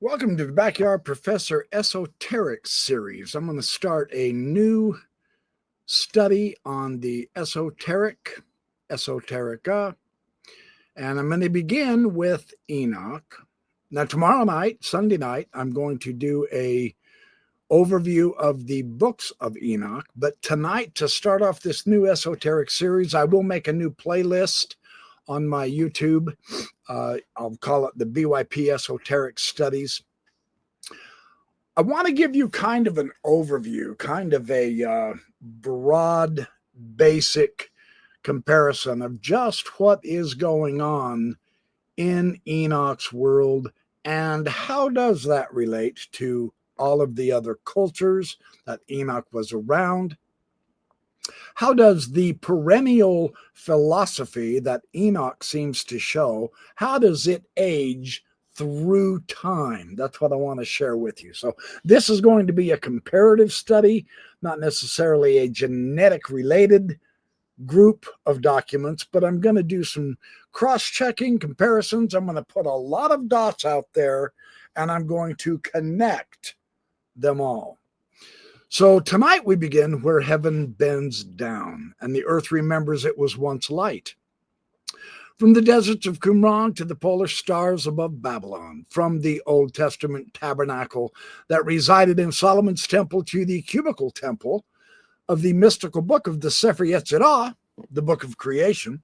Welcome to the Backyard Professor Esoteric series. I'm going to start a new study on the esoteric, esoterica, and I'm going to begin with Enoch. Now, tomorrow night, Sunday night, I'm going to do a overview of the books of Enoch. But tonight, to start off this new esoteric series, I will make a new playlist on my YouTube. I'll call it the BYP Esoteric Studies. I want to give you kind of an overview, kind of a broad, basic comparison of just what is going on in Enoch's world and how does that relate to all of the other cultures that Enoch was around. How does the perennial philosophy that Enoch seems to show, how does it age through time? That's what I want to share with you. So this is going to be a comparative study, not necessarily a genetic related group of documents, but I'm going to do some cross-checking comparisons. I'm going to put a lot of dots out there and I'm going to connect them all. So tonight we begin where heaven bends down and the earth remembers it was once light. From the deserts of Qumran to the polar stars above Babylon, from the Old Testament tabernacle that resided in Solomon's temple to the cubical temple of the mystical book of the Sefer Yetzirah, the book of creation,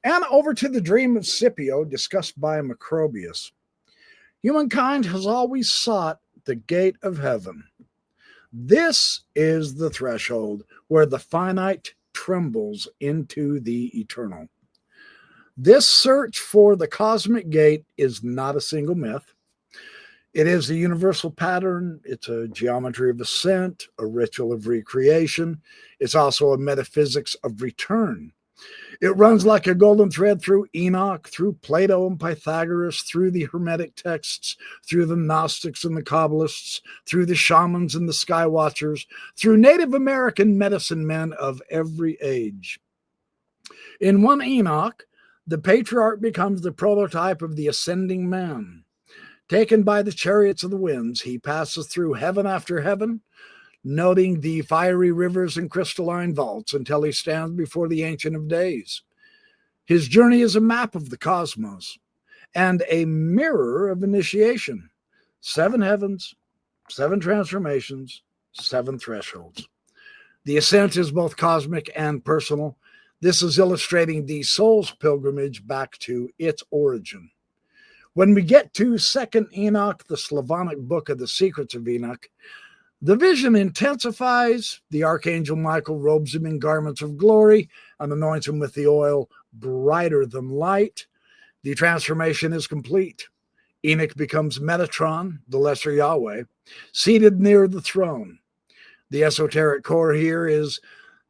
and over to the dream of Scipio discussed by Macrobius. Humankind has always sought the gate of heaven. This is the threshold where the finite trembles into the eternal. This search for the cosmic gate is not a single myth. It is a universal pattern. It's a geometry of ascent, a ritual of recreation. It's also a metaphysics of return. It runs like a golden thread through Enoch, through Plato and Pythagoras, through the Hermetic texts, through the Gnostics and the Kabbalists, through the shamans and the sky watchers, through Native American medicine men of every age. In one Enoch, the patriarch becomes the prototype of the ascending man. Taken by the chariots of the winds, he passes through heaven after heaven, noting the fiery rivers and crystalline vaults until he stands before the Ancient of Days. His journey is a map of the cosmos and a mirror of initiation. 7 heavens, 7 transformations, 7 thresholds. The ascent is both cosmic and personal. This is illustrating the soul's pilgrimage back to its origin. When we get to 2nd Enoch, the Slavonic book of the secrets of Enoch, the vision intensifies. The archangel Michael robes him in garments of glory and anoints him with the oil brighter than light. The transformation is complete. Enoch becomes Metatron, the lesser Yahweh, seated near the throne. The esoteric core here is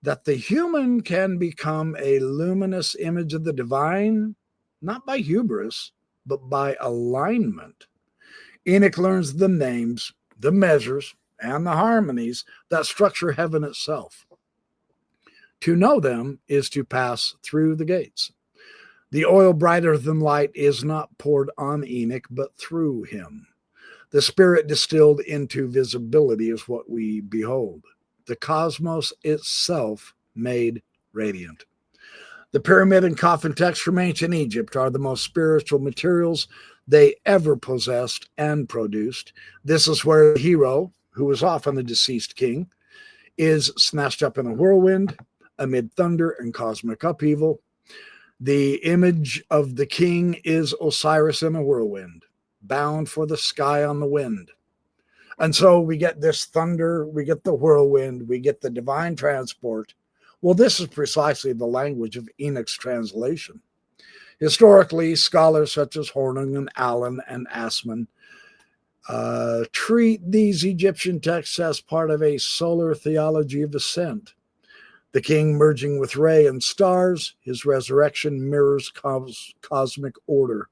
that the human can become a luminous image of the divine, not by hubris, but by alignment. Enoch learns the names, the measures, and the harmonies that structure heaven itself. To know them is to pass through the gates. The oil brighter than light is not poured on Enoch, but through him. The spirit distilled into visibility is what we behold. The cosmos itself made radiant. The pyramid and coffin texts from ancient Egypt are the most spiritual materials they ever possessed and produced. This is where the hero, who was often a deceased king, is snatched up in a whirlwind amid thunder and cosmic upheaval. The image of the king is Osiris in a whirlwind, bound for the sky on the wind. And so we get this thunder, we get the whirlwind, we get the divine transport. Well, this is precisely the language of Enoch's translation. Historically, scholars such as Hornung and Allen and Assman treat these Egyptian texts as part of a solar theology of ascent. The king merging with Re and stars, his resurrection mirrors cosmic order.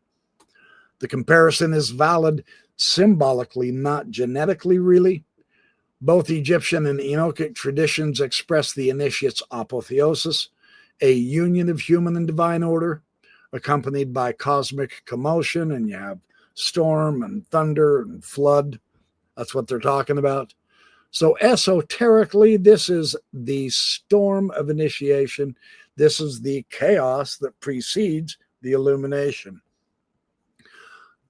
The comparison is valid symbolically, not genetically, really. Both Egyptian and Enochic traditions express the initiate's apotheosis, a union of human and divine order, accompanied by cosmic commotion, and you have storm and thunder and flood. That's what they're talking about. So esoterically, this is the storm of initiation. This is the chaos that precedes the illumination.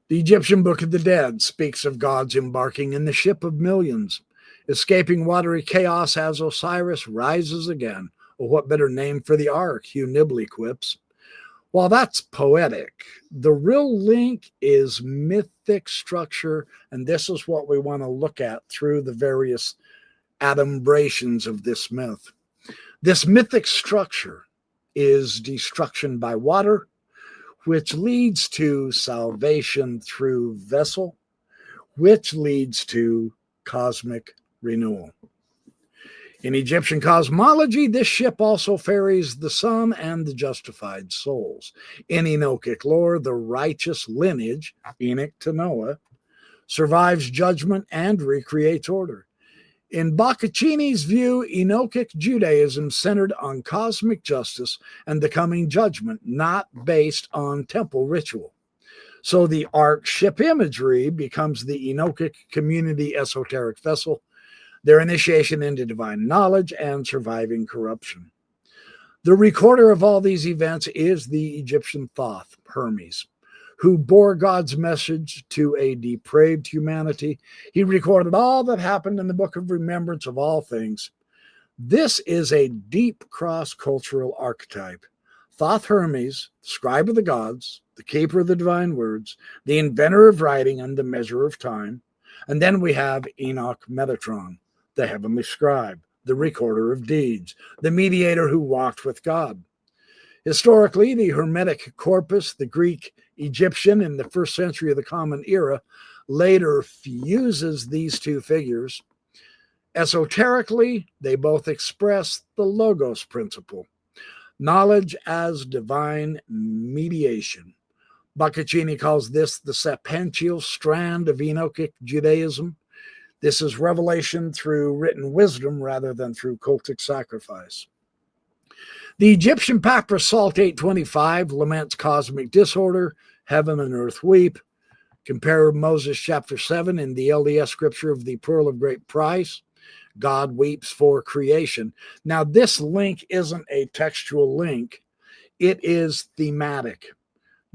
The Egyptian Book of the Dead speaks of gods embarking in the ship of millions, escaping watery chaos as Osiris rises again. Well, what better name for the ark, Hugh Nibley quips. While that's poetic, the real link is mythic structure, and this is what we want to look at through the various adumbrations of this myth. This mythic structure is destruction by water, which leads to salvation through vessel, which leads to cosmic renewal. In Egyptian cosmology, this ship also ferries the sun and the justified souls. In Enochic lore, the righteous lineage, Enoch to Noah, survives judgment and recreates order. In Boccaccini's view, Enochic Judaism centered on cosmic justice and the coming judgment, not based on temple ritual. So the ark ship imagery becomes the Enochic community esoteric vessel, their initiation into divine knowledge and surviving corruption. The recorder of all these events is the Egyptian Thoth, Hermes, who bore God's message to a depraved humanity. He recorded all that happened in the book of remembrance of all things. This is a deep cross-cultural archetype. Thoth Hermes, scribe of the gods, the keeper of the divine words, the inventor of writing and the measure of time. And then we have Enoch Metatron, the heavenly scribe, the recorder of deeds, the mediator who walked with God. Historically, the Hermetic corpus, the Greek Egyptian in the first century of the Common Era, later fuses these two figures. Esoterically, they both express the Logos principle, knowledge as divine mediation. Boccaccini calls this the sapential strand of Enochic Judaism. This is revelation through written wisdom rather than through cultic sacrifice. The Egyptian papyrus Salt 825 laments cosmic disorder, heaven and earth weep. Compare Moses chapter 7 in the LDS scripture of the Pearl of Great Price. God weeps for creation. Now, this link isn't a textual link. It is thematic.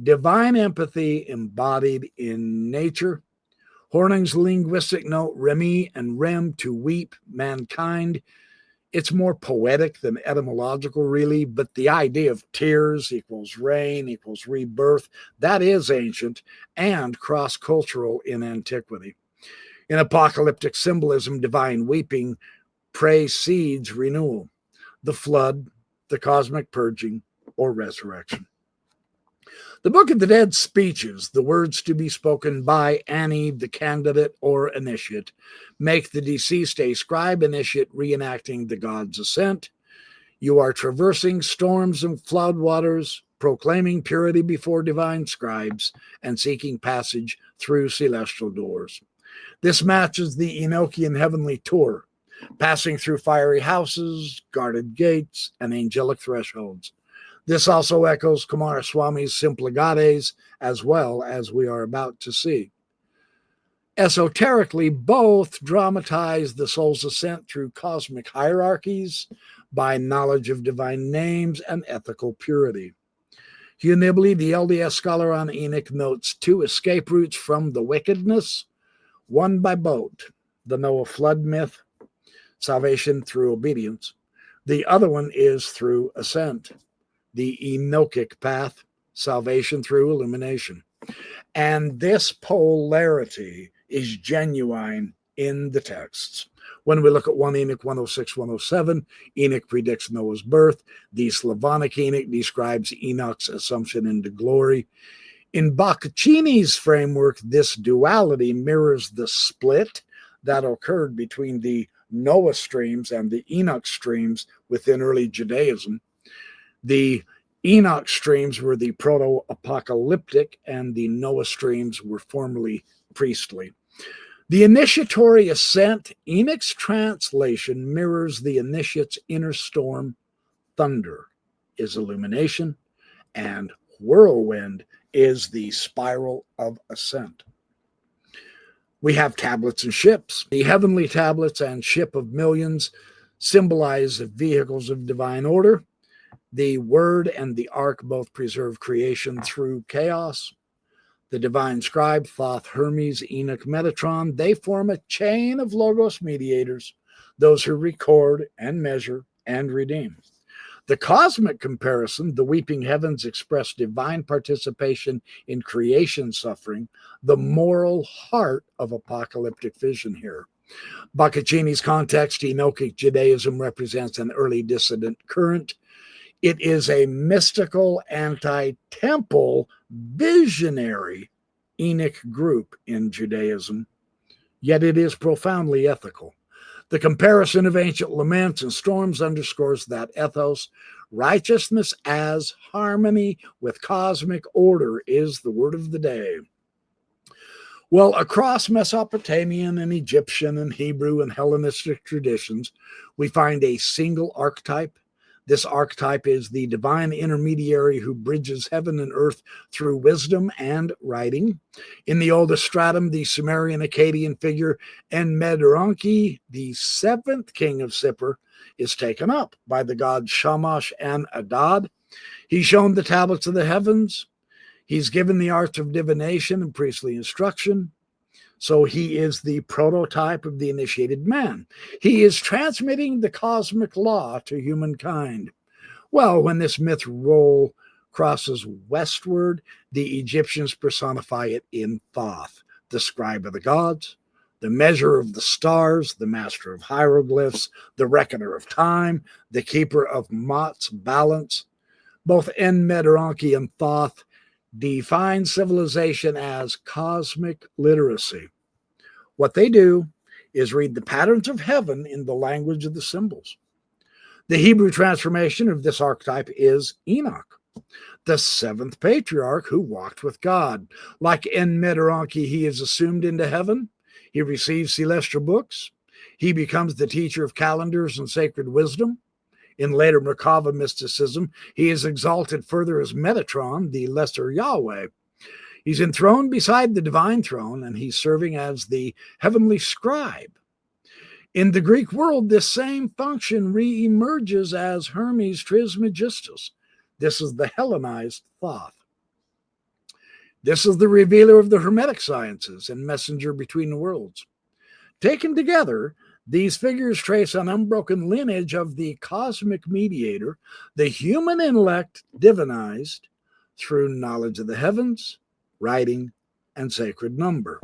Divine empathy embodied in nature. Horning's linguistic note, remi and rem, to weep, mankind. It's more poetic than etymological, really, but the idea of tears equals rain equals rebirth, that is ancient and cross-cultural in antiquity. In apocalyptic symbolism, divine weeping precedes renewal, the flood, the cosmic purging, or resurrection. The Book of the Dead speeches, the words to be spoken by Annie, the candidate or initiate, make the deceased a scribe initiate reenacting the god's ascent. You are traversing storms and floodwaters, proclaiming purity before divine scribes, and seeking passage through celestial doors. This matches the Enochian heavenly tour, passing through fiery houses, guarded gates, and angelic thresholds. This also echoes Kumaraswami's Simpligades, as well as we are about to see. Esoterically, both dramatize the soul's ascent through cosmic hierarchies by knowledge of divine names and ethical purity. Hugh Nibley, the LDS scholar on Enoch, notes two escape routes from the wickedness, one by boat, the Noah flood myth, salvation through obedience. The other one is through ascent, the Enochic path, salvation through illumination. And this polarity is genuine in the texts. When we look at 1 Enoch 106, 107, Enoch predicts Noah's birth. The Slavonic Enoch describes Enoch's assumption into glory. In Boccaccini's framework, this duality mirrors the split that occurred between the Noah streams and the Enoch streams within early Judaism. The Enoch streams were the proto-apocalyptic, and the Noah streams were formerly priestly. The initiatory ascent, Enoch's translation mirrors the initiate's inner storm. Thunder is illumination, and whirlwind is the spiral of ascent. We have tablets and ships. The heavenly tablets and ship of millions symbolize the vehicles of divine order. The word and the ark both preserve creation through chaos. The divine scribe, Thoth, Hermes, Enoch, Metatron, they form a chain of logos mediators, those who record and measure and redeem. The cosmic comparison, the weeping heavens express divine participation in creation suffering, the moral heart of apocalyptic vision here. Boccaccini's context, Enochic Judaism represents an early dissident current. It is a mystical, anti-temple, visionary Enoch group in Judaism, yet it is profoundly ethical. The comparison of ancient laments and storms underscores that ethos. Righteousness as harmony with cosmic order is the word of the day. Well, across Mesopotamian and Egyptian and Hebrew and Hellenistic traditions, we find a single archetype. This archetype is the divine intermediary who bridges heaven and earth through wisdom and writing. In the oldest stratum, the Sumerian Akkadian figure Enmedaronki, the seventh king of Sippar, is taken up by the gods Shamash and Adad. He's shown the tablets of the heavens. He's given the arts of divination and priestly instruction. So he is the prototype of the initiated man. He is transmitting the cosmic law to humankind. Well, when this myth role crosses westward, the Egyptians personify it in Thoth, the scribe of the gods, the measure of the stars, the master of hieroglyphs, the reckoner of time, the keeper of Mot's balance. Both Enmedaronki and Thoth define civilization as cosmic literacy. What they do is read the patterns of heaven in the language of the symbols. The Hebrew transformation of this archetype is Enoch, the seventh patriarch who walked with God. Like Enmedaronki, he is assumed into heaven. He receives celestial books. He becomes the teacher of calendars and sacred wisdom. In later Merkava mysticism, he is exalted further as Metatron, the lesser Yahweh. He's enthroned beside the divine throne, and he's serving as the heavenly scribe. In the Greek world, this same function re-emerges as Hermes Trismegistus. This is the Hellenized Thoth. This is the revealer of the Hermetic sciences and messenger between the worlds. Taken together, these figures trace an unbroken lineage of the cosmic mediator, the human intellect divinized through knowledge of the heavens, writing, and sacred number.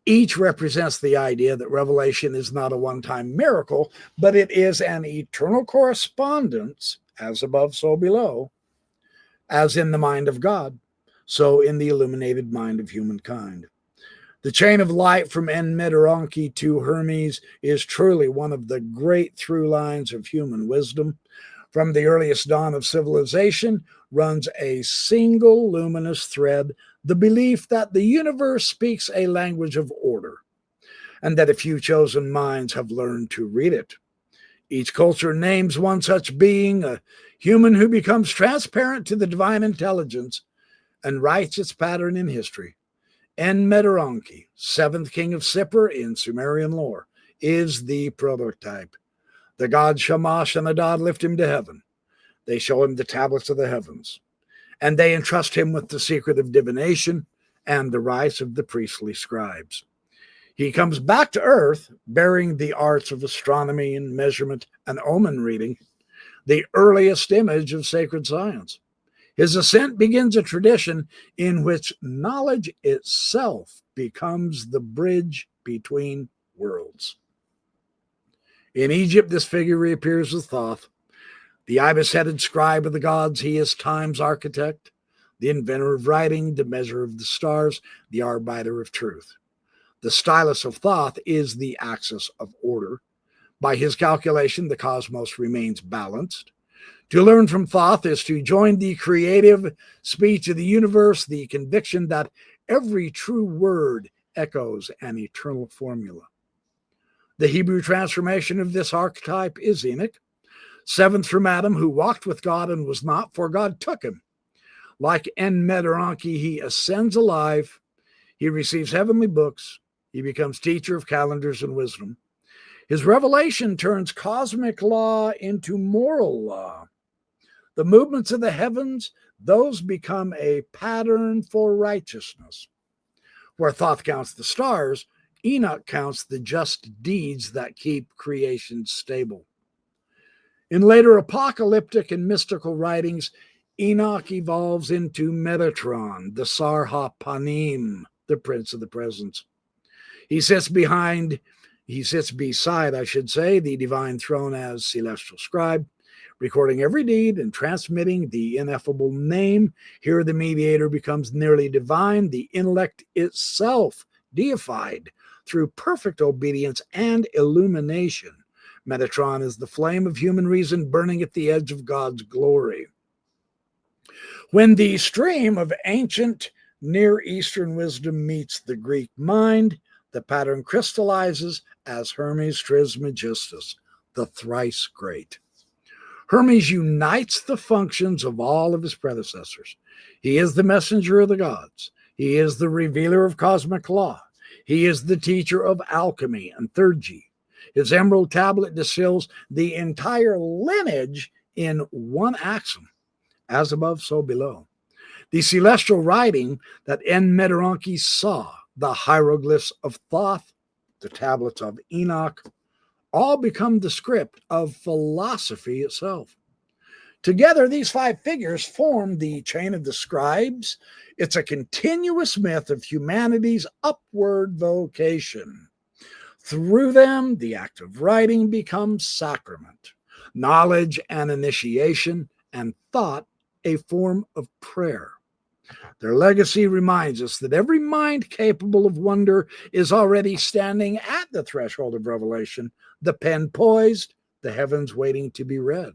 Each represents the idea that revelation is not a one-time miracle, but it is an eternal correspondence, as above, so below, as in the mind of God, so in the illuminated mind of humankind. The chain of light from Enmedaronki to Hermes is truly one of the great through lines of human wisdom. From the earliest dawn of civilization runs a single luminous thread, the belief that the universe speaks a language of order, and that a few chosen minds have learned to read it. Each culture names one such being, a human who becomes transparent to the divine intelligence and writes its pattern in history. Enmedaronki, seventh king of Sippar in Sumerian lore, is the prototype. The gods Shamash and Adad lift him to heaven. They show him the tablets of the heavens, and they entrust him with the secret of divination and the rites of the priestly scribes. He comes back to earth bearing the arts of astronomy and measurement and omen reading, the earliest image of sacred science. His ascent begins a tradition in which knowledge itself becomes the bridge between worlds. In Egypt, this figure reappears as Thoth, the ibis-headed scribe of the gods. He is time's architect, the inventor of writing, the measure of the stars, the arbiter of truth. The stylus of Thoth is the axis of order. By his calculation, the cosmos remains balanced. To learn from Thoth is to join the creative speech of the universe, the conviction that every true word echoes an eternal formula. The Hebrew transformation of this archetype is Enoch, seventh from Adam, who walked with God and was not, for God took him. Like Enmeteronki, he ascends alive. He receives heavenly books. He becomes teacher of calendars and wisdom. His revelation turns cosmic law into moral law. The movements of the heavens, those become a pattern for righteousness. Where Thoth counts the stars, Enoch counts the just deeds that keep creation stable. In later apocalyptic and mystical writings, Enoch evolves into Metatron, the Sarhapanim, the Prince of the Presence. He sits beside, the divine throne as celestial scribe, recording every deed and transmitting the ineffable name. Here the mediator becomes nearly divine, the intellect itself deified through perfect obedience and illumination. Metatron is the flame of human reason burning at the edge of God's glory. When the stream of ancient Near Eastern wisdom meets the Greek mind, the pattern crystallizes as Hermes Trismegistus, the thrice great. Hermes unites the functions of all of his predecessors. He is the messenger of the gods. He is the revealer of cosmic law. He is the teacher of alchemy and theurgy. His emerald tablet distills the entire lineage in one axiom, as above, so below. The celestial writing that Enmeteronki saw, the hieroglyphs of Thoth, the tablets of Enoch, all become the script of philosophy itself. Together, these five figures form the chain of the scribes. It's a continuous myth of humanity's upward vocation. Through them, the act of writing becomes sacrament, knowledge an initiation, and thought a form of prayer. Their legacy reminds us that every mind capable of wonder is already standing at the threshold of revelation, the pen poised, the heavens waiting to be read.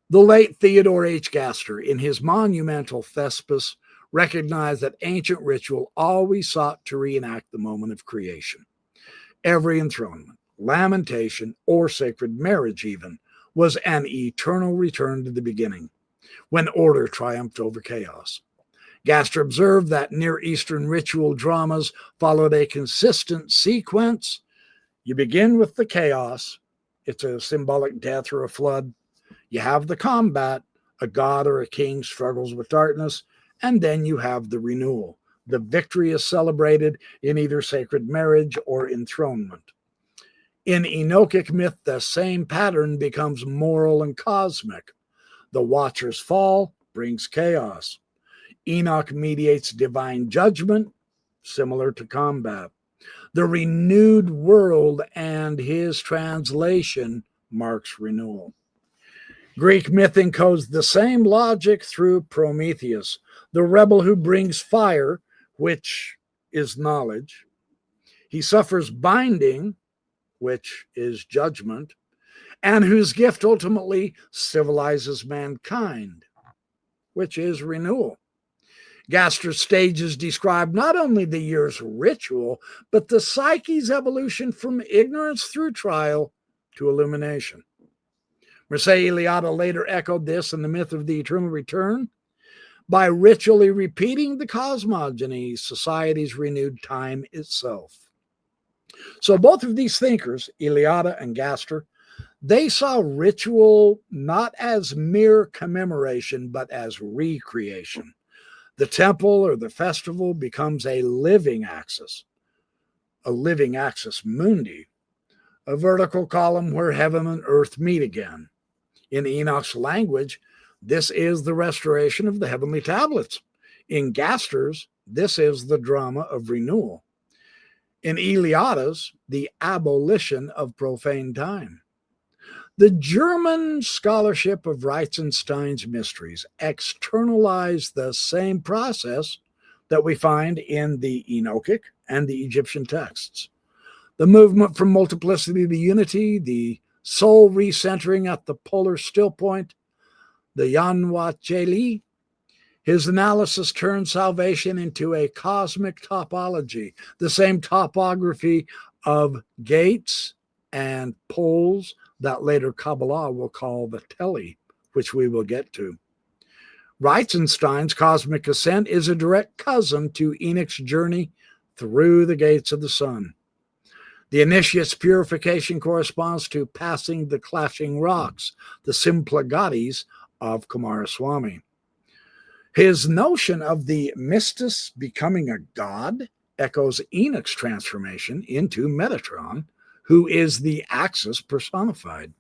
The late Theodore H. Gaster, in his monumental Thespis, recognized that ancient ritual always sought to reenact the moment of creation. Every enthronement, lamentation, or sacred marriage even, was an eternal return to the beginning, when order triumphed over chaos. Gaster observed that Near Eastern ritual dramas followed a consistent sequence. You begin with the chaos. It's a symbolic death or a flood. You have the combat. A god or a king struggles with darkness. And then you have the renewal. The victory is celebrated in either sacred marriage or enthronement. In Enochic myth, the same pattern becomes moral and cosmic. The Watcher's fall brings chaos. Enoch mediates divine judgment, similar to combat. The renewed world and his translation marks renewal. Greek myth encodes the same logic through Prometheus, the rebel who brings fire, which is knowledge. He suffers binding, which is judgment, and whose gift ultimately civilizes mankind, which is renewal. Gaster's stages describe not only the year's ritual, but the psyche's evolution from ignorance through trial to illumination. Mircea Eliade later echoed this in the myth of the eternal return. By ritually repeating the cosmogony, society's renewed time itself. So both of these thinkers, Eliade and Gaster, they saw ritual not as mere commemoration, but as recreation. The temple or the festival becomes a living axis mundi, a vertical column where heaven and earth meet again. In Enoch's language, this is the restoration of the heavenly tablets. In Gaster's, this is the drama of renewal. In Eliade's, the abolition of profane time. The German scholarship of Reitzenstein's mysteries externalized the same process that we find in the Enochic and the Egyptian texts. The movement from multiplicity to unity, the soul recentering at the polar still point, the Yanwacheli. His analysis turned salvation into a cosmic topology, the same topography of gates and poles that later Kabbalah will call the tele, which we will get to. Reitzenstein's cosmic ascent is a direct cousin to Enoch's journey through the gates of the sun. The initiate's purification corresponds to passing the clashing rocks, the Simplagatis of Kumaraswamy. His notion of the Mystus becoming a god echoes Enoch's transformation into Metatron, who is the Axis personified.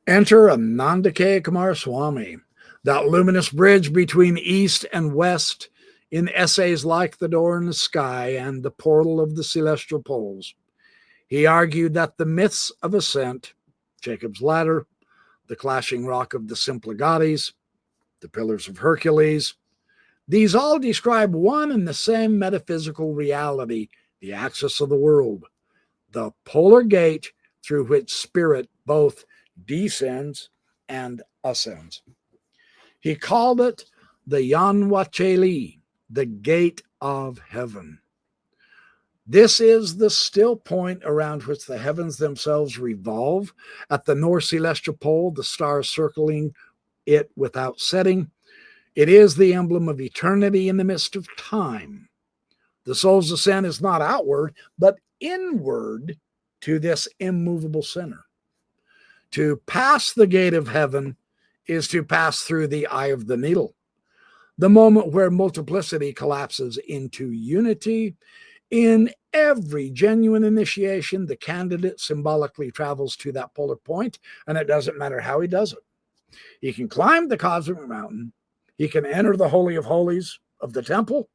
Enter Anandake Kumaraswamy, that luminous bridge between East and West in essays like The Door in the Sky and The Portal of the Celestial Poles. He argued that the myths of ascent, Jacob's Ladder, the clashing rock of the Simplagatis, the Pillars of Hercules, these all describe one and the same metaphysical reality, the axis of the world, the polar gate through which spirit both descends and ascends. He called it the Yanwacheli, the gate of heaven. This is the still point around which the heavens themselves revolve. At the north celestial pole, the stars circling it without setting. It is the emblem of eternity in the midst of time. The soul's ascent is not outward, but inward to this immovable center. To pass the gate of heaven is to pass through the eye of the needle, the moment where multiplicity collapses into unity. In every genuine initiation, the candidate symbolically travels to that polar point, and it doesn't matter how he does it. He can climb the cosmic mountain, he can enter the Holy of Holies of the temple,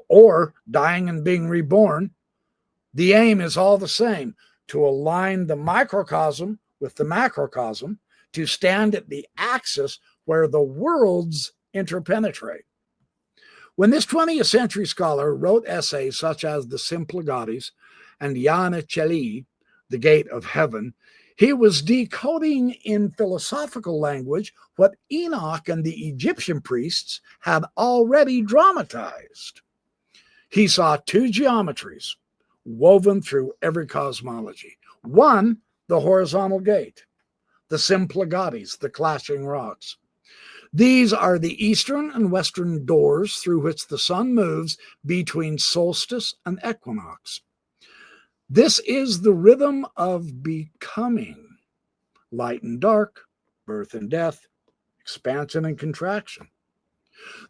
or dying and being reborn. The aim is all the same, to align the microcosm with the macrocosm, to stand at the axis where the worlds interpenetrate. When this 20th century scholar wrote essays such as The Simplagatis and Yana Cheli, The Gate of Heaven, he was decoding in philosophical language what Enoch and the Egyptian priests had already dramatized. He saw two geometries woven through every cosmology. One, the horizontal gate, the Simplagatis, the clashing rocks. These are the eastern and western doors through which the sun moves between solstice and equinox. This is the rhythm of becoming, light and dark, birth and death, expansion and contraction.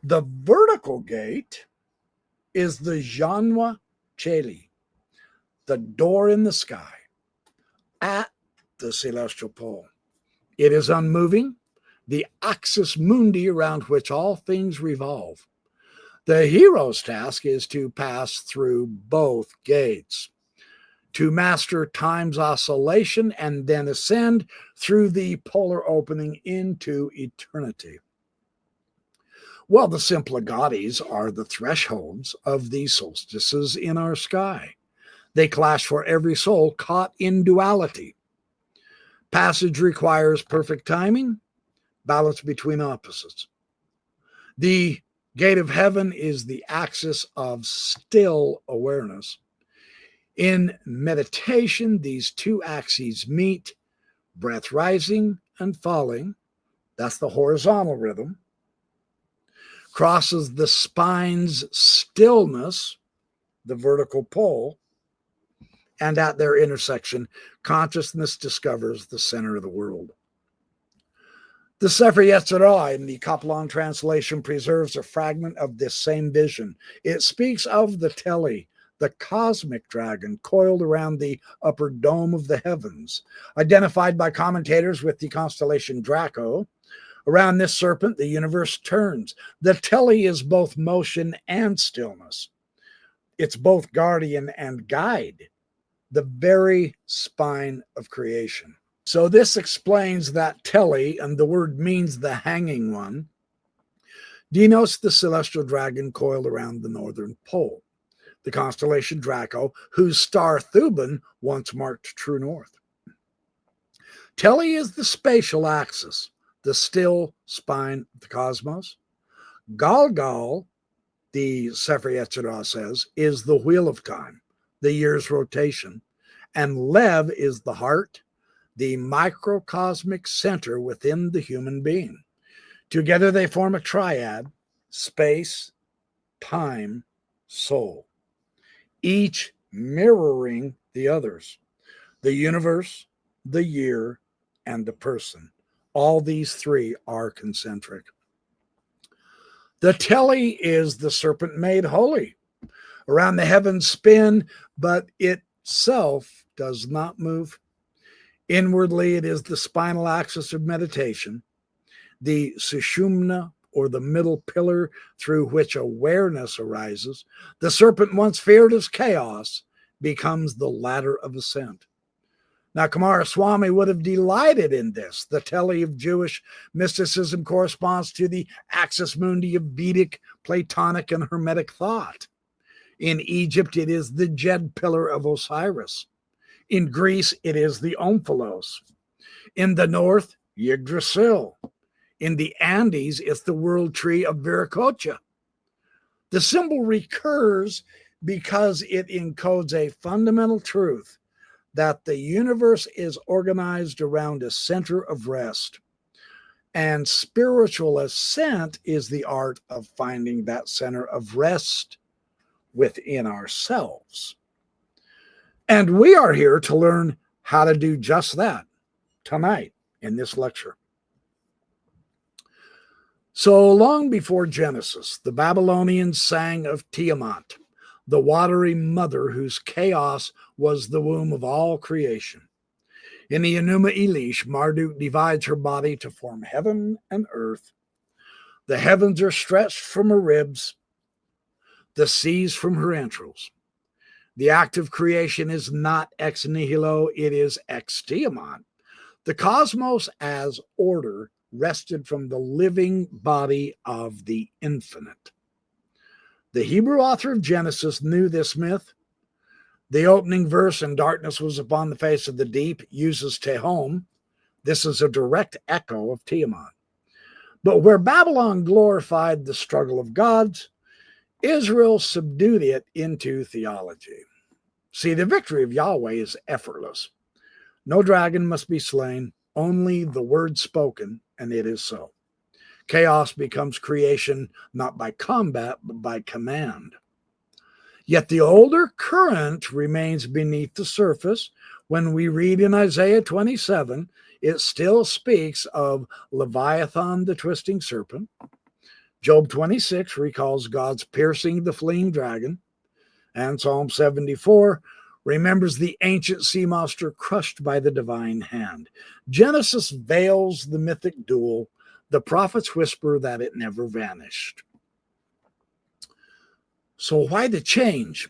The vertical gate is the Janwa Cheli, the door in the sky, at the celestial pole. It is unmoving, the axis mundi around which all things revolve. The hero's task is to pass through both gates, to master time's oscillation and then ascend through the polar opening into eternity. Well, the Simplagatis are the thresholds of the solstices in our sky. They clash for every soul caught in duality. Passage requires perfect timing, balance between opposites. The gate of heaven is the axis of still awareness. In meditation, these two axes meet, breath rising and falling, that's the horizontal rhythm, crosses the spine's stillness, the vertical pole, and at their intersection, consciousness discovers the center of the world. The Sefer Yetzirah in the Kaplan translation preserves a fragment of this same vision. It speaks of the Teli, the cosmic dragon coiled around the upper dome of the heavens, identified by commentators with the constellation Draco. Around this serpent, the universe turns. The Teli is both motion and stillness. It's both guardian and guide, the very spine of creation. So this explains that Teli, and the word means the hanging one, denotes the celestial dragon coiled around the northern pole, the constellation Draco, whose star Thuban once marked true north. Teli is the spatial axis, the still spine of the cosmos. Galgal, the Sefer Yetzirah says, is the wheel of time, the year's rotation, and Lev is the heart, the microcosmic center within the human being. Together they form a triad: space, time, soul, each mirroring the others: the universe, the year, and the person. All these three are concentric. The telly is the serpent made holy. Around the heavens spin, but itself does not move. Inwardly, it is the spinal axis of meditation, the sushumna, or the middle pillar through which awareness arises. The serpent, once feared as chaos, becomes the ladder of ascent. Now, Kumaraswamy would have delighted in this. The telly of Jewish mysticism corresponds to the axis mundi of Vedic, Platonic, and Hermetic thought. In Egypt, it is the Jed pillar of Osiris. In Greece, it is the Omphalos. In the north, Yggdrasil. In the Andes, it's the world tree of Viracocha. The symbol recurs because it encodes a fundamental truth that the universe is organized around a center of rest. And spiritual ascent is the art of finding that center of rest within ourselves. And we are here to learn how to do just that tonight in this lecture. So long before Genesis, the Babylonians sang of Tiamat, the watery mother whose chaos was the womb of all creation. In the Enuma Elish, Marduk divides her body to form heaven and earth. The heavens are stretched from her ribs, the seas from her entrails. The act of creation is not ex nihilo, it is ex Tiamat. The cosmos as order rested from the living body of the infinite. The Hebrew author of Genesis knew this myth. The opening verse, "And darkness was upon the face of the deep," uses Tehom. This is a direct echo of Tiamat. But where Babylon glorified the struggle of gods, Israel subdued it into theology. See, the victory of Yahweh is effortless. No dragon must be slain, only the word spoken, and it is so. Chaos becomes creation not by combat, but by command. Yet the older current remains beneath the surface. When we read in Isaiah 27, it still speaks of Leviathan, the twisting serpent. Job 26 recalls God's piercing the fleeing dragon. And Psalm 74 remembers the ancient sea monster crushed by the divine hand. Genesis veils the mythic duel. The prophets whisper that it never vanished. So why the change?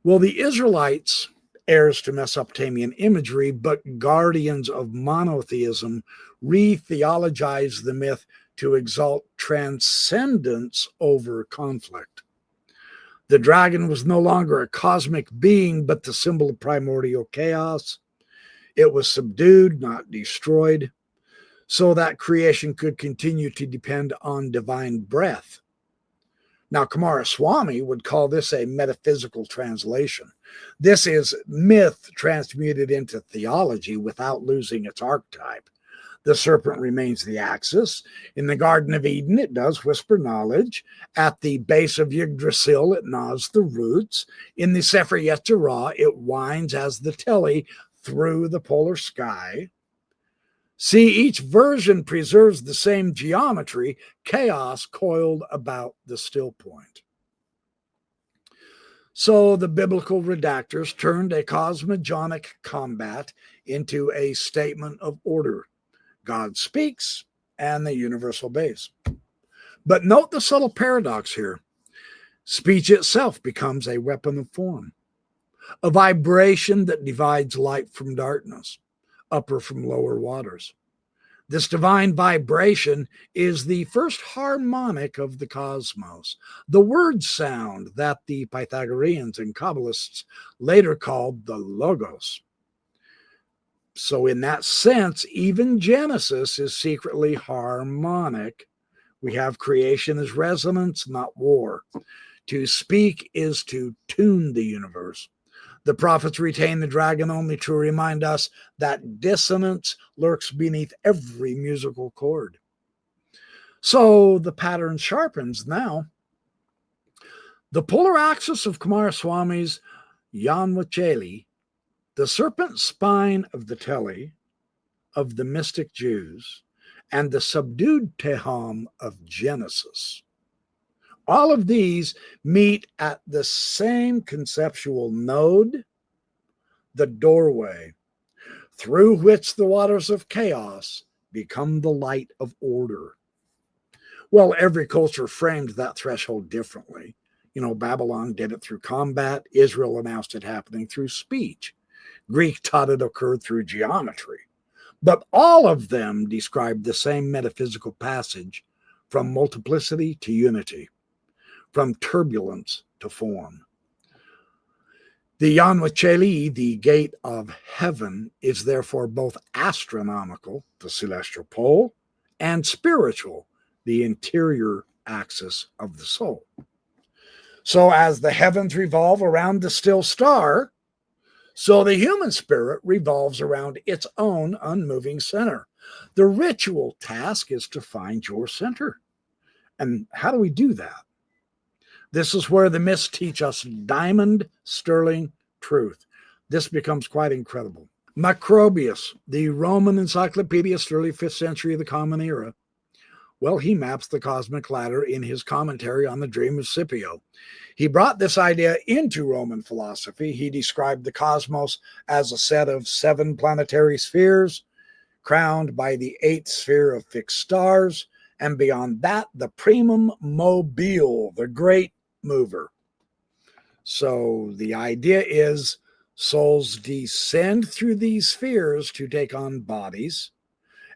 Well, the Israelites, heirs to Mesopotamian imagery, but guardians of monotheism, re-theologized the myth to exalt transcendence over conflict. The dragon was no longer a cosmic being, but the symbol of primordial chaos. It was subdued, not destroyed, so that creation could continue to depend on divine breath. Now, Kumaraswamy would call this a metaphysical translation. This is myth transmuted into theology without losing its archetype. The serpent remains the axis. In the Garden of Eden, it does whisper knowledge. At the base of Yggdrasil, it gnaws the roots. In the Sefer Yetzirah, it winds as the telly through the polar sky. See, each version preserves the same geometry, chaos coiled about the still point. So the biblical redactors turned a cosmogonic combat into a statement of order. God speaks, and the universe obeys. But note the subtle paradox here. Speech itself becomes a weapon of form, a vibration that divides light from darkness, upper from lower waters. This divine vibration is the first harmonic of the cosmos, the word sound that the Pythagoreans and Kabbalists later called the Logos. So in that sense, even Genesis is secretly harmonic. We have creation as resonance, not war. To speak is to tune the universe. The prophets retain the dragon only to remind us that dissonance lurks beneath every musical chord. So the pattern sharpens now. The polar axis of Kumaraswami's Yanvacheli, the serpent spine of the Tele, of the mystic Jews, and the subdued Teham of Genesis. All of these meet at the same conceptual node, the doorway, through which the waters of chaos become the light of order. Well, every culture framed that threshold differently. Babylon did it through combat. Israel announced it happening through speech. Greek taught it occurred through geometry. But all of them describe the same metaphysical passage from multiplicity to unity, from turbulence to form. The Yanvacheli, the gate of heaven, is therefore both astronomical, the celestial pole, and spiritual, the interior axis of the soul. So as the heavens revolve around the still star, so the human spirit revolves around its own unmoving center. The ritual task is to find your center. And how do we do that? This is where the myths teach us diamond sterling truth. This becomes quite incredible. Macrobius, the Roman encyclopedist, early 5th century of the Common Era, well, he maps the cosmic ladder in his commentary on the dream of Scipio. He brought this idea into Roman philosophy. He described the cosmos as a set of 7 planetary spheres, crowned by the 8th sphere of fixed stars, and beyond that, the primum mobile, the great mover. So the idea is souls descend through these spheres to take on bodies,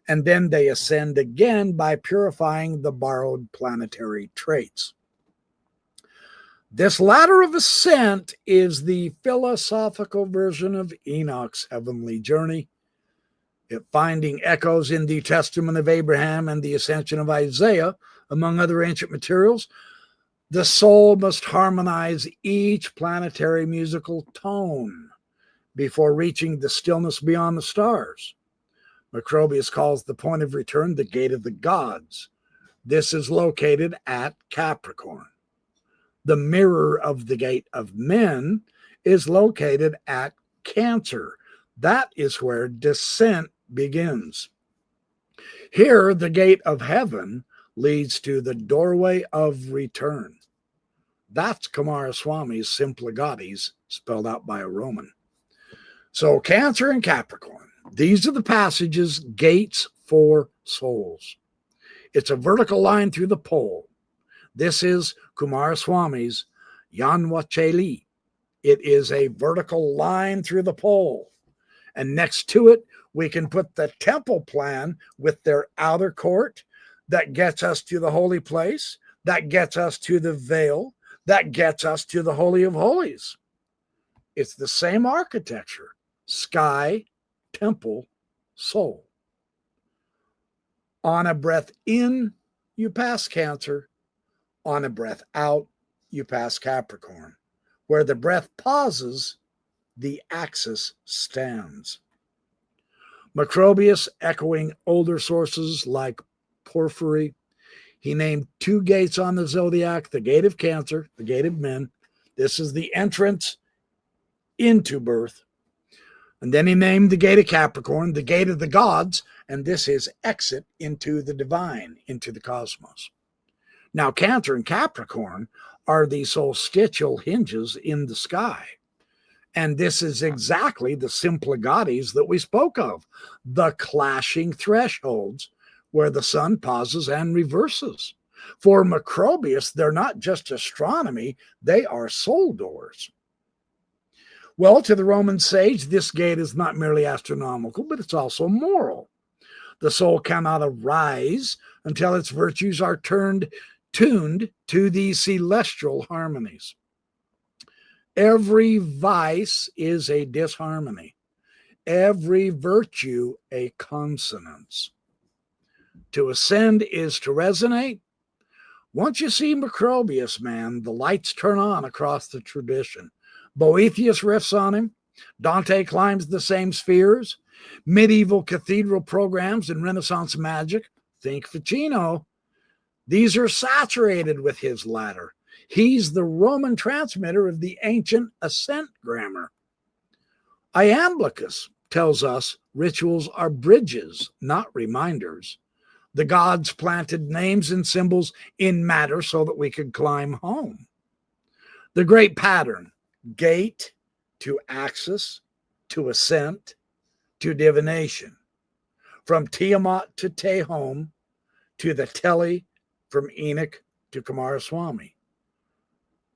and then they ascend again by purifying the borrowed planetary traits. This ladder of ascent is the philosophical version of Enoch's heavenly journey, it finding echoes in the Testament of Abraham and the Ascension of Isaiah, among other ancient materials. The soul must harmonize each planetary musical tone before reaching the stillness beyond the stars. Macrobius calls the point of return the gate of the gods. This is located at Capricorn. The mirror of the gate of men is located at Cancer. That is where descent begins. Here, the gate of heaven leads to the doorway of return. That's Kumaraswami's Simplagatis, spelled out by a Roman. So Cancer and Capricorn. These are the passages, gates for souls. It's a vertical line through the pole. This is Kumaraswami's Yanvacheli. It is a vertical line through the pole. And next to it, we can put the temple plan with their outer court that gets us to the holy place, that gets us to the veil, that gets us to the Holy of Holies. It's the same architecture, sky, temple, soul. On a breath in, you pass Cancer. On a breath out, you pass Capricorn. Where the breath pauses, the axis stands. Macrobius, echoing older sources like Porphyry, he named 2 gates on the zodiac, the gate of Cancer, the gate of men. This is the entrance into birth. And then he named the gate of Capricorn, the gate of the gods, and this is exit into the divine, into the cosmos. Now, Cancer and Capricorn are the solstitial hinges in the sky. And this is exactly the Simplagatis that we spoke of, the clashing thresholds where the sun pauses and reverses. For Macrobius, they're not just astronomy, they are soul doors. Well, to the Roman sage, this gate is not merely astronomical, but it's also moral. The soul cannot arise until its virtues are tuned to these celestial harmonies. Every vice is a disharmony. Every virtue a consonance. To ascend is to resonate. Once you see Macrobius, man, the lights turn on across the tradition. Boethius riffs on him. Dante climbs the same spheres. Medieval cathedral programs and Renaissance magic. Think Ficino. These are saturated with his ladder. He's the Roman transmitter of the ancient ascent grammar. Iamblichus tells us rituals are bridges, not reminders. The gods planted names and symbols in matter so that we could climb home. The great pattern, gate to axis, to ascent, to divination. From Tiamat to Tehom, to the Tele, from Enoch to Kumaraswamy.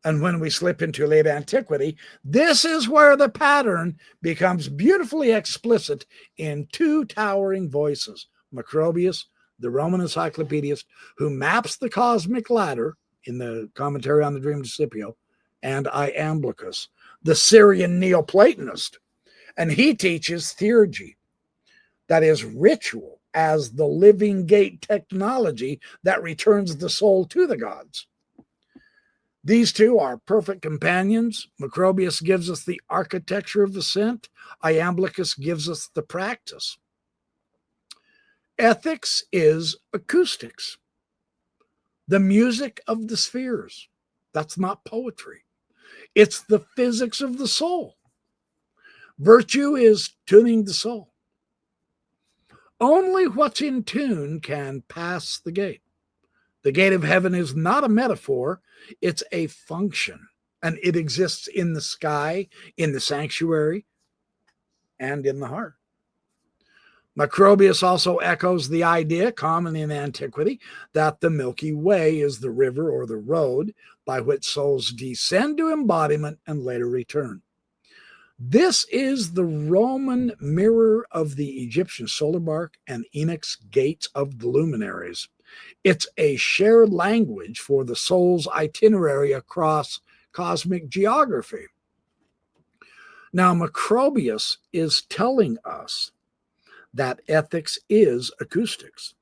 And when we slip into late antiquity, this is where the pattern becomes beautifully explicit in two towering voices. Macrobius, the Roman encyclopedist, who maps the cosmic ladder in the commentary on the Dream of Scipio, and Iamblichus, the Syrian Neoplatonist. And he teaches theurgy, that is, ritual, as the living gate technology that returns the soul to the gods. These two are perfect companions. Macrobius gives us the architecture of ascent. Iamblichus gives us the practice. Ethics is acoustics, the music of the spheres. That's not poetry. It's the physics of the soul. Virtue is tuning the soul. Only what's in tune can pass the gate. The gate of heaven is not a metaphor, it's a function, and it exists in the sky, in the sanctuary, and in the heart. Macrobius also echoes the idea, common in antiquity, that the Milky Way is the river or the road by which souls descend to embodiment and later return. This is the Roman mirror of the Egyptian solar bark and Enoch's gates of the luminaries. It's a shared language for the soul's itinerary across cosmic geography. Now, Macrobius is telling us that ethics is acoustics.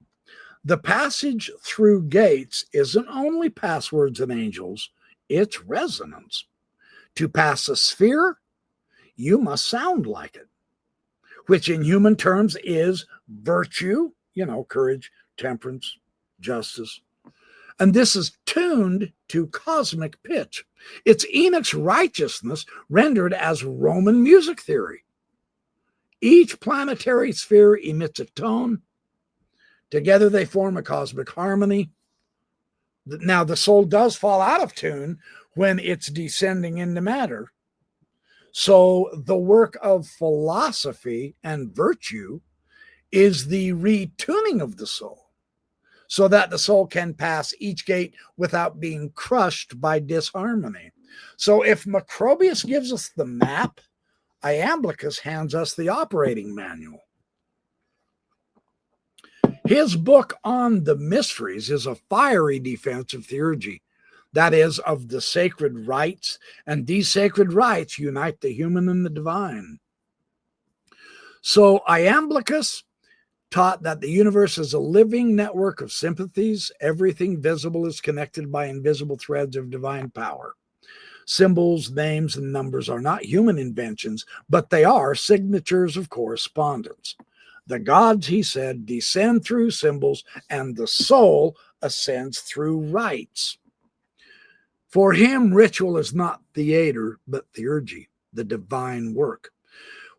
The passage through gates isn't only passwords and angels, it's resonance. To pass a sphere, you must sound like it, which in human terms is virtue, courage, temperance, justice. And this is tuned to cosmic pitch. It's Enoch's righteousness rendered as Roman music theory. Each planetary sphere emits a tone. Together they form a cosmic harmony. Now, the soul does fall out of tune when it's descending into matter. So the work of philosophy and virtue is the retuning of the soul, so that the soul can pass each gate without being crushed by disharmony. So if Macrobius gives us the map, Iamblichus hands us the operating manual. His book on the mysteries is a fiery defense of theurgy, that is, of the sacred rites, and these sacred rites unite the human and the divine. So Iamblichus taught that the universe is a living network of sympathies. Everything visible is connected by invisible threads of divine power. Symbols, names, and numbers are not human inventions, but they are signatures of correspondence. The gods, he said, descend through symbols, and the soul ascends through rites. For him, ritual is not theater, but theurgy, the divine work.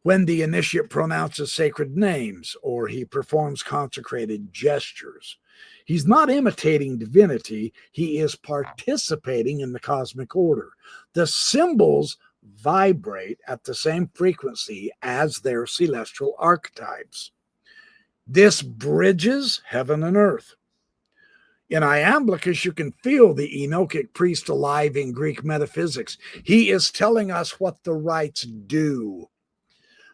When the initiate pronounces sacred names or he performs consecrated gestures, he's not imitating divinity, he is participating in the cosmic order. The symbols vibrate at the same frequency as their celestial archetypes. This bridges heaven and earth. In Iamblichus, you can feel the Enochic priest alive in Greek metaphysics. He is telling us what the rites do.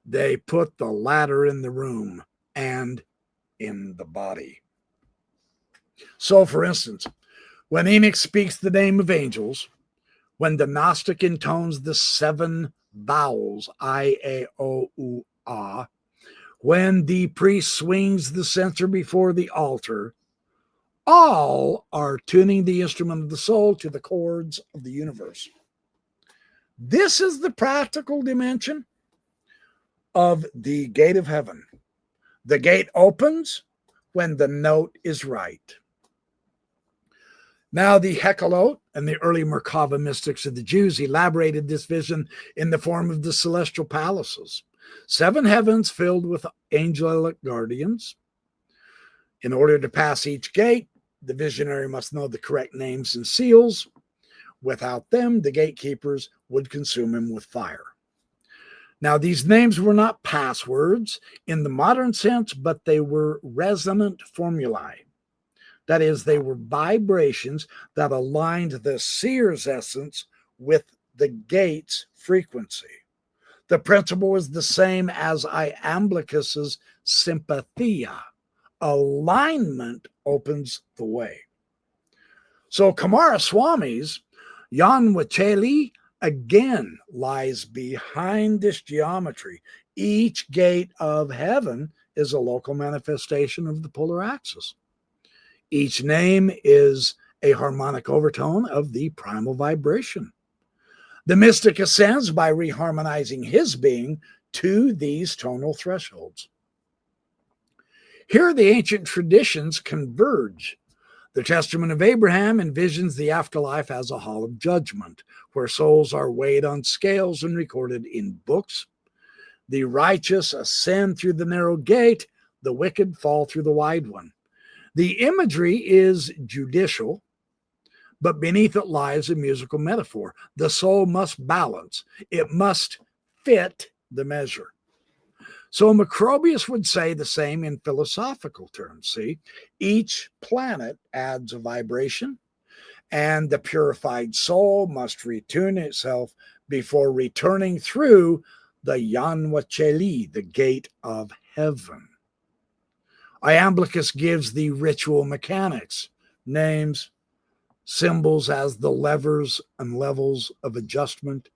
They put the ladder in the room and in the body. So, for instance, when Enoch speaks the name of angels, when the Gnostic intones the 7 vowels, I, A, O, U, Ah, when the priest swings the censer before the altar, all are tuning the instrument of the soul to the chords of the universe. This is the practical dimension of the gate of heaven. The gate opens when the note is right. Now, the Hecalote and the early Merkava mystics of the Jews elaborated this vision in the form of the celestial palaces. 7 heavens filled with angelic guardians. In order to pass each gate, the visionary must know the correct names and seals. Without them, the gatekeepers would consume him with fire. Now, these names were not passwords in the modern sense, but they were resonant formulae. That is, they were vibrations that aligned the seer's essence with the gate's frequency. The principle was the same as Iamblichus's sympathia. Alignment opens the way. So Kumaraswami's Yanwacheli again lies behind this geometry. Each gate of heaven is a local manifestation of the polar axis. Each name is a harmonic overtone of the primal vibration. The mystic ascends by reharmonizing his being to these tonal thresholds. Here the ancient traditions converge. The Testament of Abraham envisions the afterlife as a hall of judgment, where souls are weighed on scales and recorded in books. The righteous ascend through the narrow gate, the wicked fall through the wide one. The imagery is judicial, but beneath it lies a musical metaphor. The soul must balance. It must fit the measure. So Macrobius would say the same in philosophical terms. See, each planet adds a vibration, and the purified soul must retune itself before returning through the Yanwacheli, the gate of heaven. Iamblichus gives the ritual mechanics, names, symbols as the levers and levels of adjustment.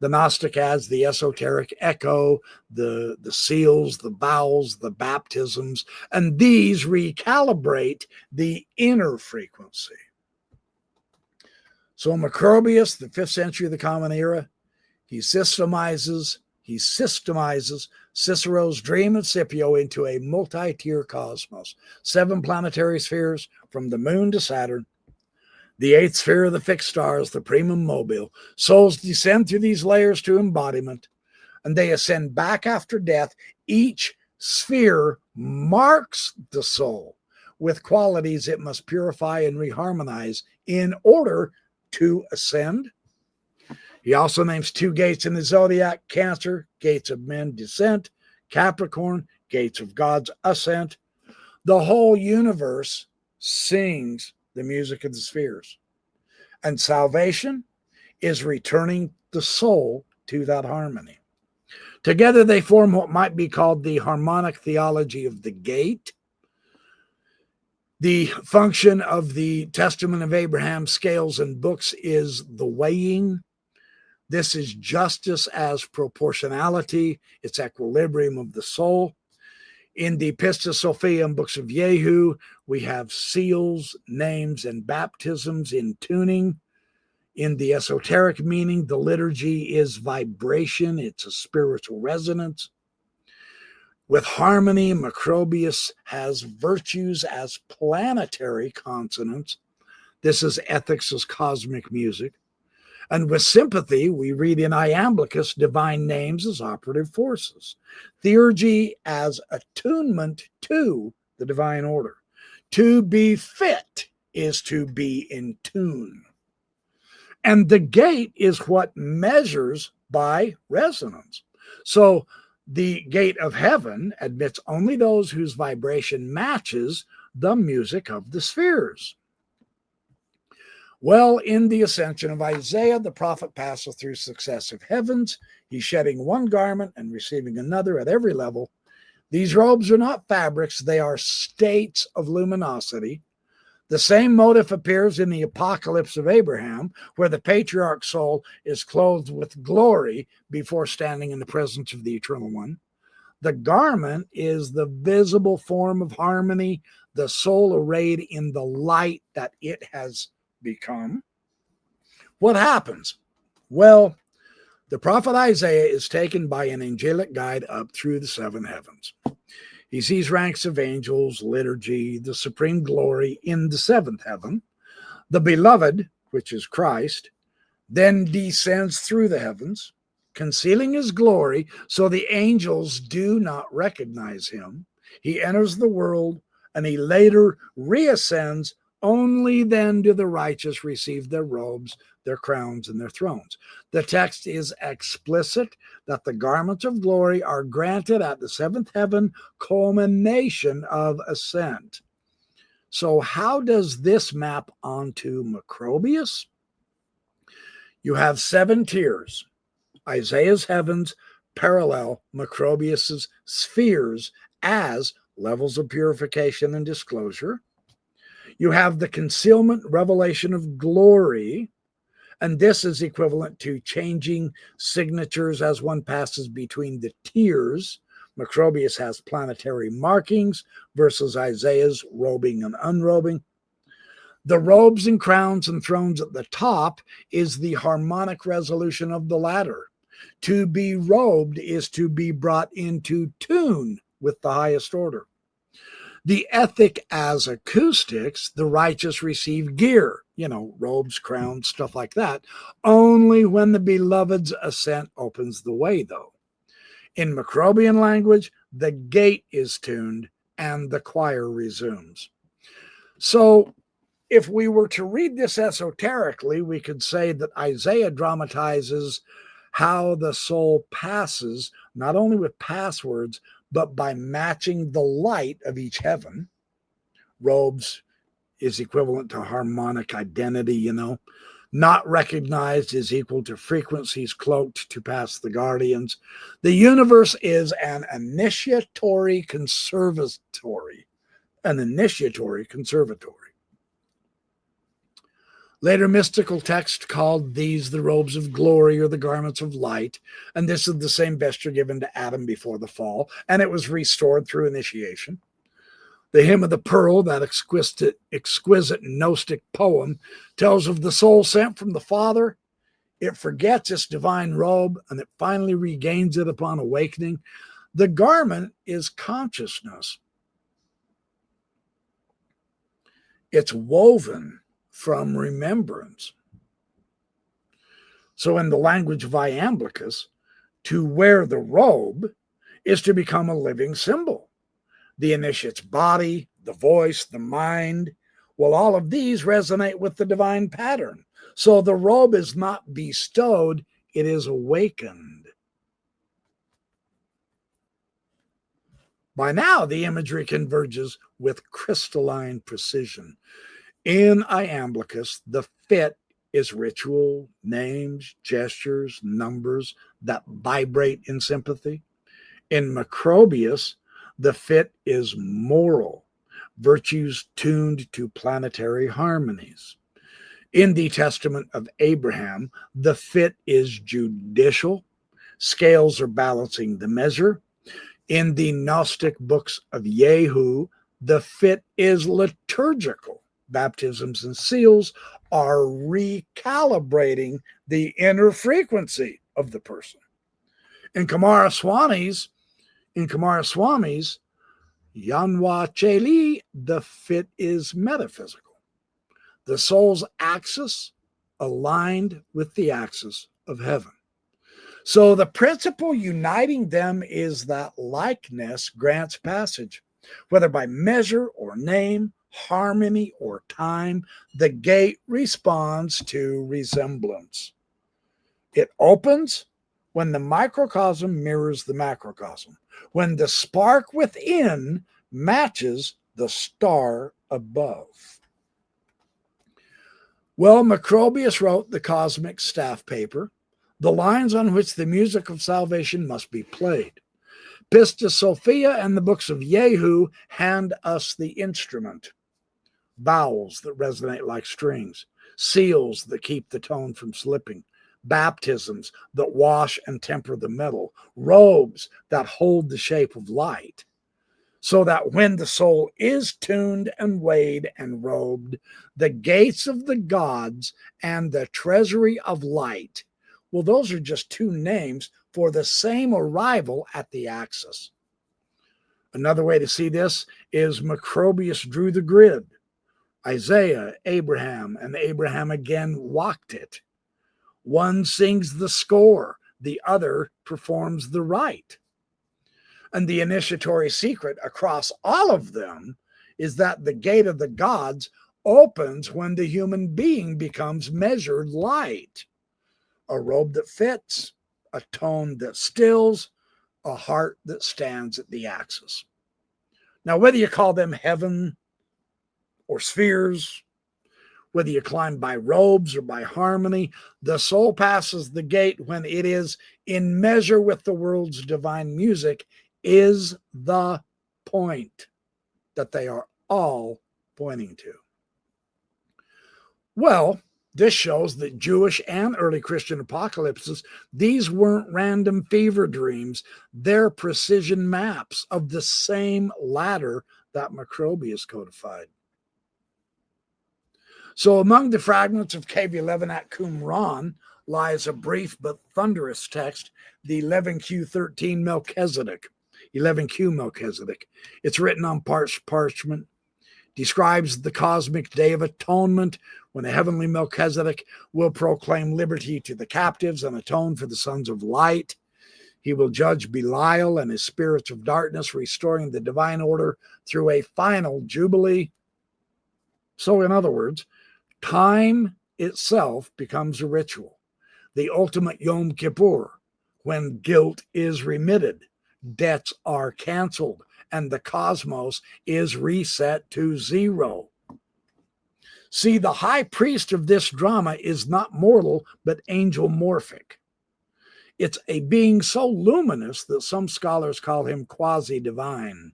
The Gnostic adds the esoteric echo, the seals, the vowels, the baptisms, and these recalibrate the inner frequency. So Macrobius, the 5th century of the Common Era, he systemizes Cicero's dream of Scipio into a multi-tier cosmos. 7 planetary spheres from the moon to Saturn. The 8th sphere of the fixed stars, the primum mobile. Souls descend through these layers to embodiment, and they ascend back after death. Each sphere marks the soul with qualities it must purify and reharmonize in order to ascend. He also names 2 gates in the zodiac: Cancer, gates of men descent; Capricorn, gates of God's ascent. The whole universe sings the music of the spheres. And salvation is returning the soul to that harmony. Together they form what might be called the harmonic theology of the gate. The function of the Testament of Abraham scales and books is the weighing. This is justice as proportionality. It's equilibrium of the soul. In the Pistis Sophia and books of Yehu, we have seals, names, and baptisms in tuning. In the esoteric meaning, the liturgy is vibration. It's a spiritual resonance. With harmony, Macrobius has virtues as planetary consonants. This is ethics as cosmic music. And with sympathy, we read in Iamblichus divine names as operative forces. Theurgy as attunement to the divine order. To be fit is to be in tune. And the gate is what measures by resonance. So the gate of heaven admits only those whose vibration matches the music of the spheres. Well, in the ascension of Isaiah, the prophet passeth through successive heavens. He's shedding one garment and receiving another at every level. These robes are not fabrics, they are states of luminosity. The same motif appears in the apocalypse of Abraham, where the patriarch soul is clothed with glory before standing in the presence of the Eternal One. The garment is the visible form of harmony, the soul arrayed in the light that it has become. What happens? Well, the prophet Isaiah is taken by an angelic guide up through the 7 heavens. He sees ranks of angels, liturgy, the supreme glory in the 7th heaven. The beloved, which is Christ, then descends through the heavens, concealing his glory so the angels do not recognize him. He enters the world and he later reascends. Only then do the righteous receive their robes, their crowns, and their thrones. The text is explicit that the garments of glory are granted at the seventh heaven, culmination of ascent. So how does this map onto Macrobius? You have 7 tiers. Isaiah's heavens parallel Macrobius's spheres as levels of purification and disclosure. You have the concealment revelation of glory, and this is equivalent to changing signatures as one passes between the tiers. Macrobius has planetary markings versus Isaiah's robing and unrobing. The robes and crowns and thrones at the top is the harmonic resolution of the latter. To be robed is to be brought into tune with the highest order. The ethic as acoustics, the righteous receive gear, robes, crowns, stuff like that, only when the beloved's ascent opens the way, though. In Macrobian language, the gate is tuned and the choir resumes. So if we were to read this esoterically, we could say that Isaiah dramatizes how the soul passes, not only with passwords, but by matching the light of each heaven. Robes is equivalent to harmonic identity, Not recognized is equal to frequencies cloaked to pass the guardians. The universe is an initiatory conservatory. Later mystical text called these the robes of glory or the garments of light, and this is the same vesture given to Adam before the fall, and it was restored through initiation. The Hymn of the Pearl, that exquisite Gnostic poem, tells of the soul sent from the Father. It forgets its divine robe, and it finally regains it upon awakening. The garment is consciousness. It's woven from remembrance. So in the language of Iamblichus, to wear the robe is to become a living symbol. The initiate's body, the voice, the mind, well, all of these resonate with the divine pattern. So the robe is not bestowed, it is awakened. By now, the imagery converges with crystalline precision. In Iamblichus, the fit is ritual, names, gestures, numbers that vibrate in sympathy. In Macrobius, the fit is moral, virtues tuned to planetary harmonies. In the Testament of Abraham, the fit is judicial, scales are balancing the measure. In the Gnostic books of Jehu, the fit is liturgical. Baptisms and seals are recalibrating the inner frequency of the person. In Kumaraswami's Yanwa Cheli, the fit is metaphysical. The soul's axis aligned with the axis of heaven. So the principle uniting them is that likeness grants passage, whether by measure or name, harmony or time. The gate responds to resemblance. It opens when the microcosm mirrors the macrocosm, when the spark within matches the star above. Well, Macrobius wrote the cosmic staff paper, the lines on which the music of salvation must be played. Pistis Sophia and the books of Jehu hand us the instrument. Vowels that resonate like strings, seals that keep the tone from slipping, baptisms that wash and temper the metal, robes that hold the shape of light, so that when the soul is tuned and weighed and robed, the gates of the gods and the treasury of light, well, those are just 2 names for the same arrival at the axis. Another way to see this is Macrobius drew the grid. Isaiah, Abraham, and Abraham again walked it. One sings the score, the other performs the rite. And the initiatory secret across all of them is that the gate of the gods opens when the human being becomes measured light. A robe that fits, a tone that stills, a heart that stands at the axis. Now, whether you call them heaven or spheres, whether you climb by robes or by harmony, the soul passes the gate when it is in measure with the world's divine music, is the point that they are all pointing to. Well, this shows that Jewish and early Christian apocalypses, these weren't random fever dreams. They're precision maps of the same ladder that Macrobius codified. So among the fragments of Cave 11 at Qumran lies a brief but thunderous text, the 11Q13 Melchizedek, 11Q Melchizedek. It's written on parchment, describes the cosmic day of atonement when the heavenly Melchizedek will proclaim liberty to the captives and atone for the sons of light. He will judge Belial and his spirits of darkness, restoring the divine order through a final jubilee. So in other words, time itself becomes a ritual, the ultimate Yom Kippur, when guilt is remitted, debts are canceled, and the cosmos is reset to zero. See, the high priest of this drama is not mortal, but angel-morphic. It's a being so luminous that some scholars call him quasi-divine.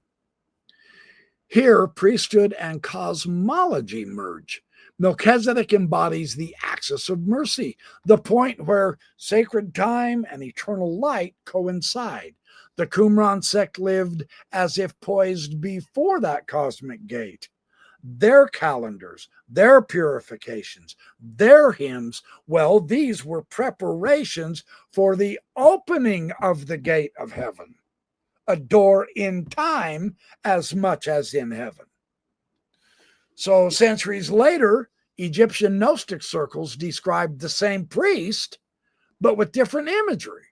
Here, priesthood and cosmology merge. Melchizedek embodies the axis of mercy, the point where sacred time and eternal light coincide. The Qumran sect lived as if poised before that cosmic gate. Their calendars, their purifications, their hymns, well, these were preparations for the opening of the gate of heaven, a door in time as much as in heaven. So centuries later, Egyptian Gnostic circles described the same priest, but with different imagery.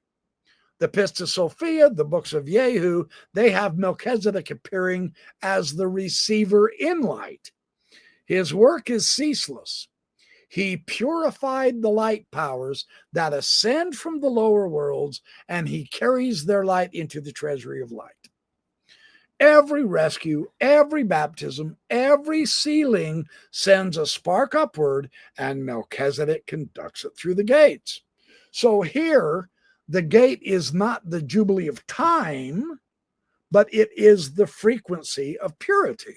The Pistis Sophia, the books of Jehu, they have Melchizedek appearing as the receiver in light. His work is ceaseless. He purified the light powers that ascend from the lower worlds, and he carries their light into the treasury of light. Every rescue, every baptism, every sealing sends a spark upward, and Melchizedek conducts it through the gates. So here, the gate is not the jubilee of time, but it is the frequency of purity.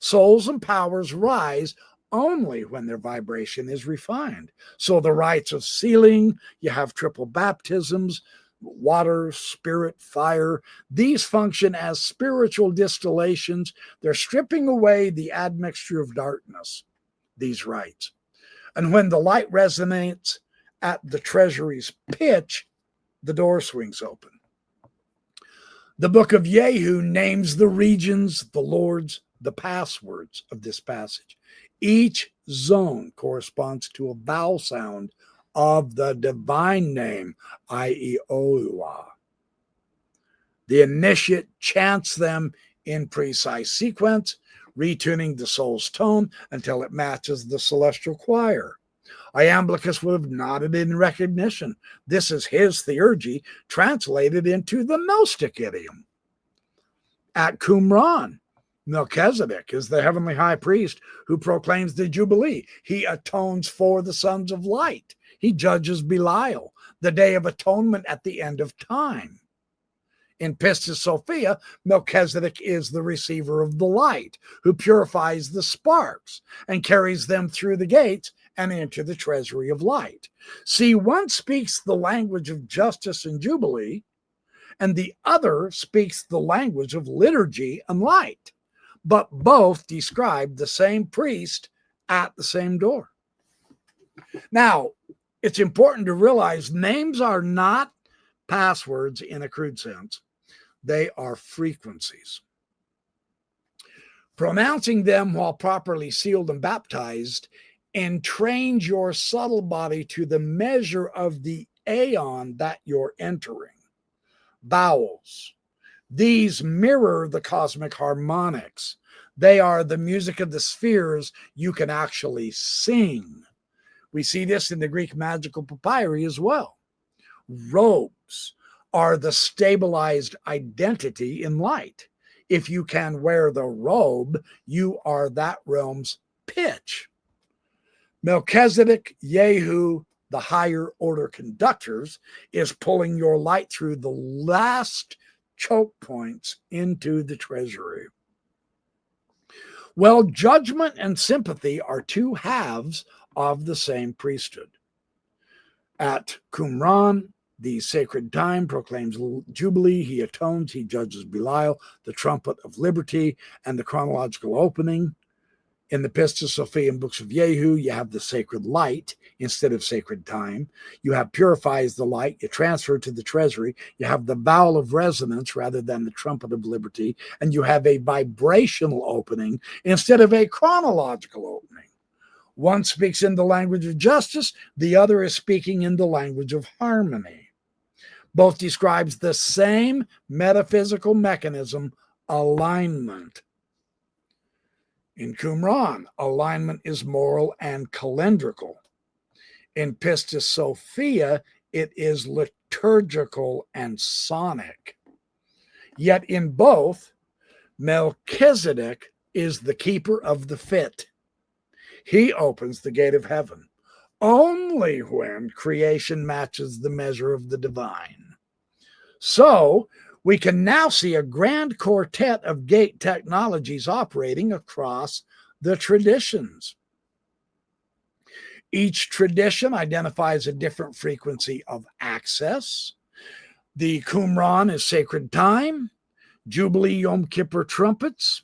Souls and powers rise only when their vibration is refined. So the rites of sealing, you have triple baptisms, water, spirit, fire. These function as spiritual distillations. They're stripping away the admixture of darkness, these rites. And when the light resonates at the treasury's pitch, the door swings open. The book of Jehu names the regions, the lords, the passwords of this passage. Each zone corresponds to a vowel sound of the divine name, i.e. Oua. The initiate chants them in precise sequence, retuning the soul's tone until it matches the celestial choir. Iamblichus would have nodded in recognition. This is his theurgy translated into the Gnostic idiom. At Qumran, Melchizedek is the heavenly high priest who proclaims the Jubilee. He atones for the sons of light. He judges Belial, the day of atonement at the end of time. In Pistis Sophia, Melchizedek is the receiver of the light, who purifies the sparks and carries them through the gates and into the treasury of light. See, one speaks the language of justice and jubilee, and the other speaks the language of liturgy and light. But both describe the same priest at the same door. Now, it's important to realize names are not passwords in a crude sense. They are frequencies. Pronouncing them while properly sealed and baptized entrains your subtle body to the measure of the aeon that you're entering. Vowels. These mirror the cosmic harmonics. They are the music of the spheres you can actually sing. We see this in the Greek magical papyri as well. Robes are the stabilized identity in light. If you can wear the robe, you are that realm's pitch. Melchizedek, Yehu, the higher order conductors, is pulling your light through the last choke points into the treasury. Well, judgment and sympathy are two halves of the same priesthood. At Qumran, the sacred time proclaims Jubilee, he atones, he judges Belial, the trumpet of liberty, and the chronological opening. In the Pistis Sophia and books of Yehu, you have the sacred light instead of sacred time. You have purifies the light. You transfer to the treasury. You have the vowel of resonance rather than the trumpet of liberty. And you have a vibrational opening instead of a chronological opening. One speaks in the language of justice. The other is speaking in the language of harmony. Both describes the same metaphysical mechanism, alignment. In Qumran, alignment is moral and calendrical. In Pistis Sophia, it is liturgical and sonic. Yet in both, Melchizedek is the keeper of the fit. He opens the gate of heaven only when creation matches the measure of the divine. So, we can now see a grand quartet of gate technologies operating across the traditions. Each tradition identifies a different frequency of access. The Qumran is sacred time. Jubilee Yom Kippur trumpets.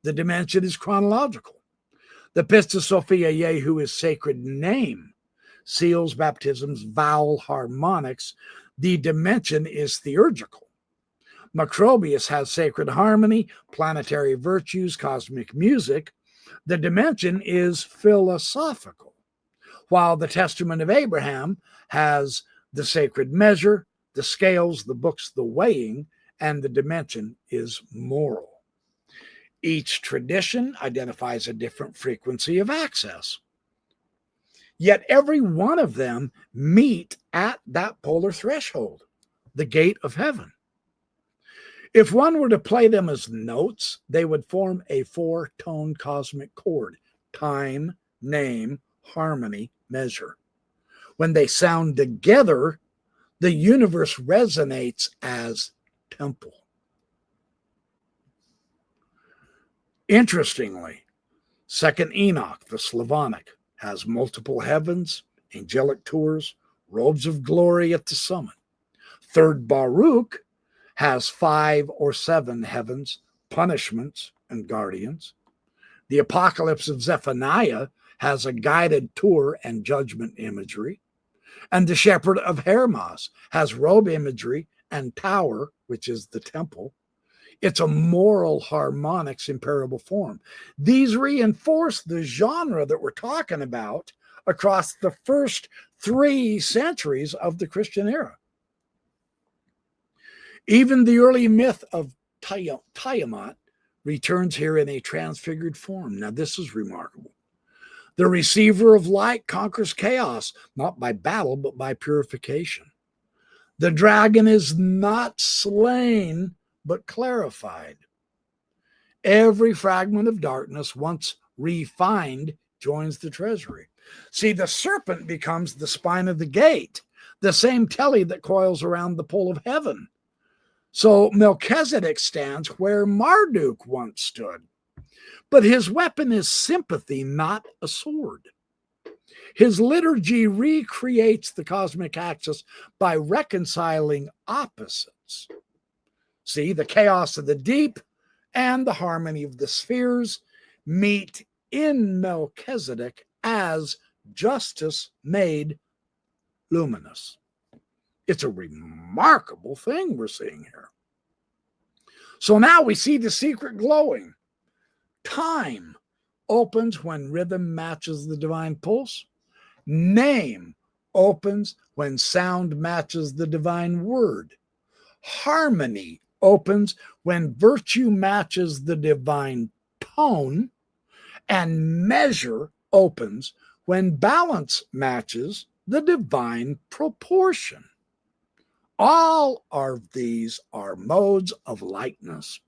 The dimension is chronological. The Pistis Sophia Yehu is sacred name. Seals, baptisms, vowel, harmonics. The dimension is theurgical. Macrobius has sacred harmony, planetary virtues, cosmic music. The dimension is philosophical, while the Testament of Abraham has the sacred measure, the scales, the books, the weighing, and the dimension is moral. Each tradition identifies a different frequency of access. Yet every one of them meet at that polar threshold, the gate of heaven. If one were to play them as notes, they would form a four-tone cosmic chord: time, name, harmony, measure. When they sound together, the universe resonates as temple. Interestingly, second Enoch, the Slavonic, has multiple heavens, angelic tours, robes of glory at the summit. Third Baruch has 5 or 7 heavens, punishments, and guardians. The Apocalypse of Zephaniah has a guided tour and judgment imagery. And the Shepherd of Hermas has robe imagery and tower, which is the temple. It's a moral harmonics in parable form. These reinforce the genre that we're talking about across the first 3 centuries of the Christian era. Even the early myth of Tiamat returns here in a transfigured form. Now, this is remarkable. The receiver of light conquers chaos, not by battle, but by purification. The dragon is not slain, but clarified. Every fragment of darkness, once refined, joins the treasury. See, the serpent becomes the spine of the gate, the same telly that coils around the pole of heaven. So Melchizedek stands where Marduk once stood. But his weapon is sympathy, not a sword. His liturgy recreates the cosmic axis by reconciling opposites. See, the chaos of the deep and the harmony of the spheres meet in Melchizedek as justice made luminous. It's a remarkable thing we're seeing here. So now we see the secret glowing. Time opens when rhythm matches the divine pulse. Name opens when sound matches the divine word. Harmony opens when virtue matches the divine tone. And measure opens when balance matches the divine proportion. All of these are modes of likeness.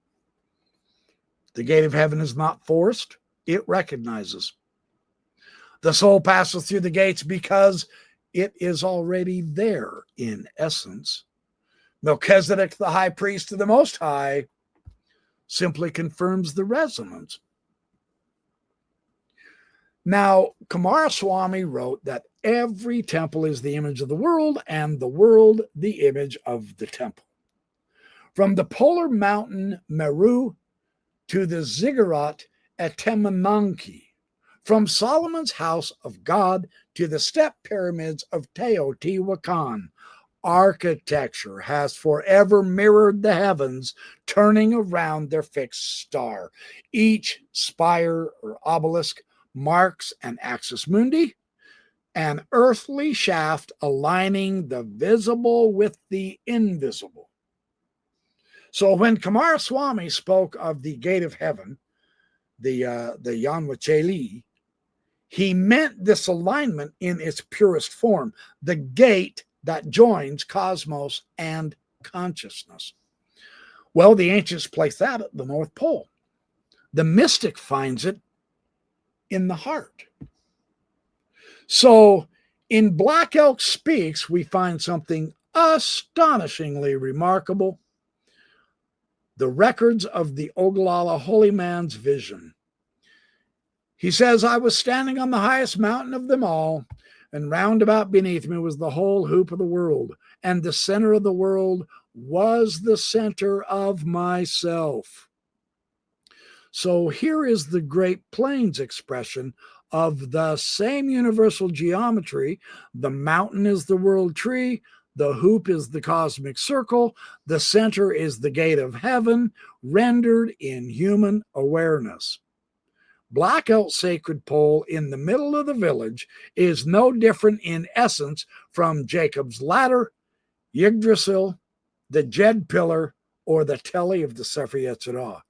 The gate of heaven is not forced, it recognizes. The soul passes through the gates because it is already there in essence. Melchizedek, the high priest of the Most High, simply confirms the resonance. Now, Kumaraswamy wrote that every temple is the image of the world and the world the image of the temple. From the polar mountain Meru to the ziggurat Etemenanki, from Solomon's house of God to the step pyramids of Teotihuacan, architecture has forever mirrored the heavens, turning around their fixed star. Each spire or obelisk marks an axis mundi, an earthly shaft aligning the visible with the invisible. So when Kumaraswamy spoke of the gate of heaven, the Yanwacheli, he meant this alignment in its purest form, the gate that joins cosmos and consciousness. Well, the ancients placed that at the North Pole. The mystic finds it in the heart. So in Black Elk Speaks, we find something astonishingly remarkable. The records of the Oglala holy man's vision. He says, I was standing on the highest mountain of them all, and round about beneath me was the whole hoop of the world, and the center of the world was the center of myself. So here is the Great Plains expression of the same universal geometry. The mountain is the world tree, the hoop is the cosmic circle, the center is the gate of heaven, rendered in human awareness. Black Elk Sacred Pole in the middle of the village is no different in essence from Jacob's Ladder, Yggdrasil, the Jed Pillar, or the Telly of the Sefer Yetzirah.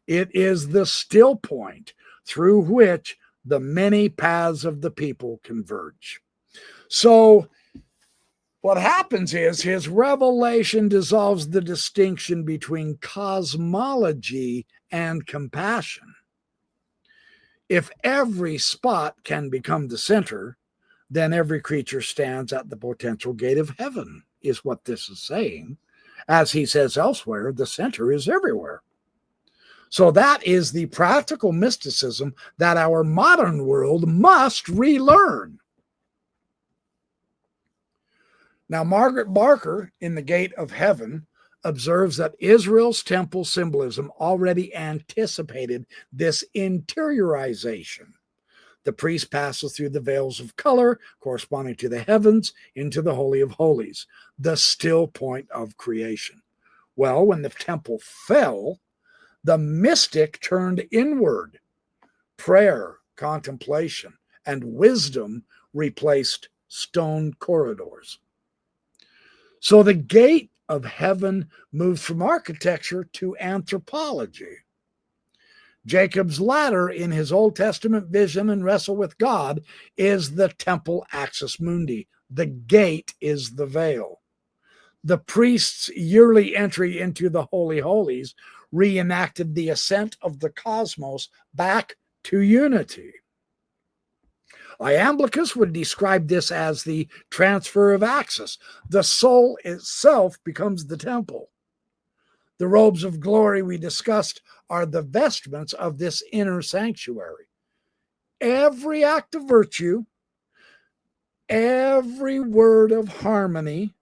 It is the still point through which the many paths of the people converge. So what happens is his revelation dissolves the distinction between cosmology and compassion. If every spot can become the center, then every creature stands at the potential gate of heaven, is what this is saying. As he says elsewhere, the center is everywhere. So that is the practical mysticism that our modern world must relearn. Now, Margaret Barker in The Gate of Heaven observes that Israel's temple symbolism already anticipated this interiorization. The priest passes through the veils of color corresponding to the heavens into the Holy of Holies, the still point of creation. Well, when the temple fell, the mystic turned inward. Prayer, contemplation, and wisdom replaced stone corridors. So the gate of heaven moves from architecture to anthropology. Jacob's Ladder in his Old Testament vision and wrestle with God is the temple axis mundi. The gate is the veil. The priest's yearly entry into the Holy Holies reenacted the ascent of the cosmos back to unity. Iamblichus would describe this as the transfer of axis. The soul itself becomes the temple. The robes of glory we discussed are the vestments of this inner sanctuary. Every act of virtue, every word of harmony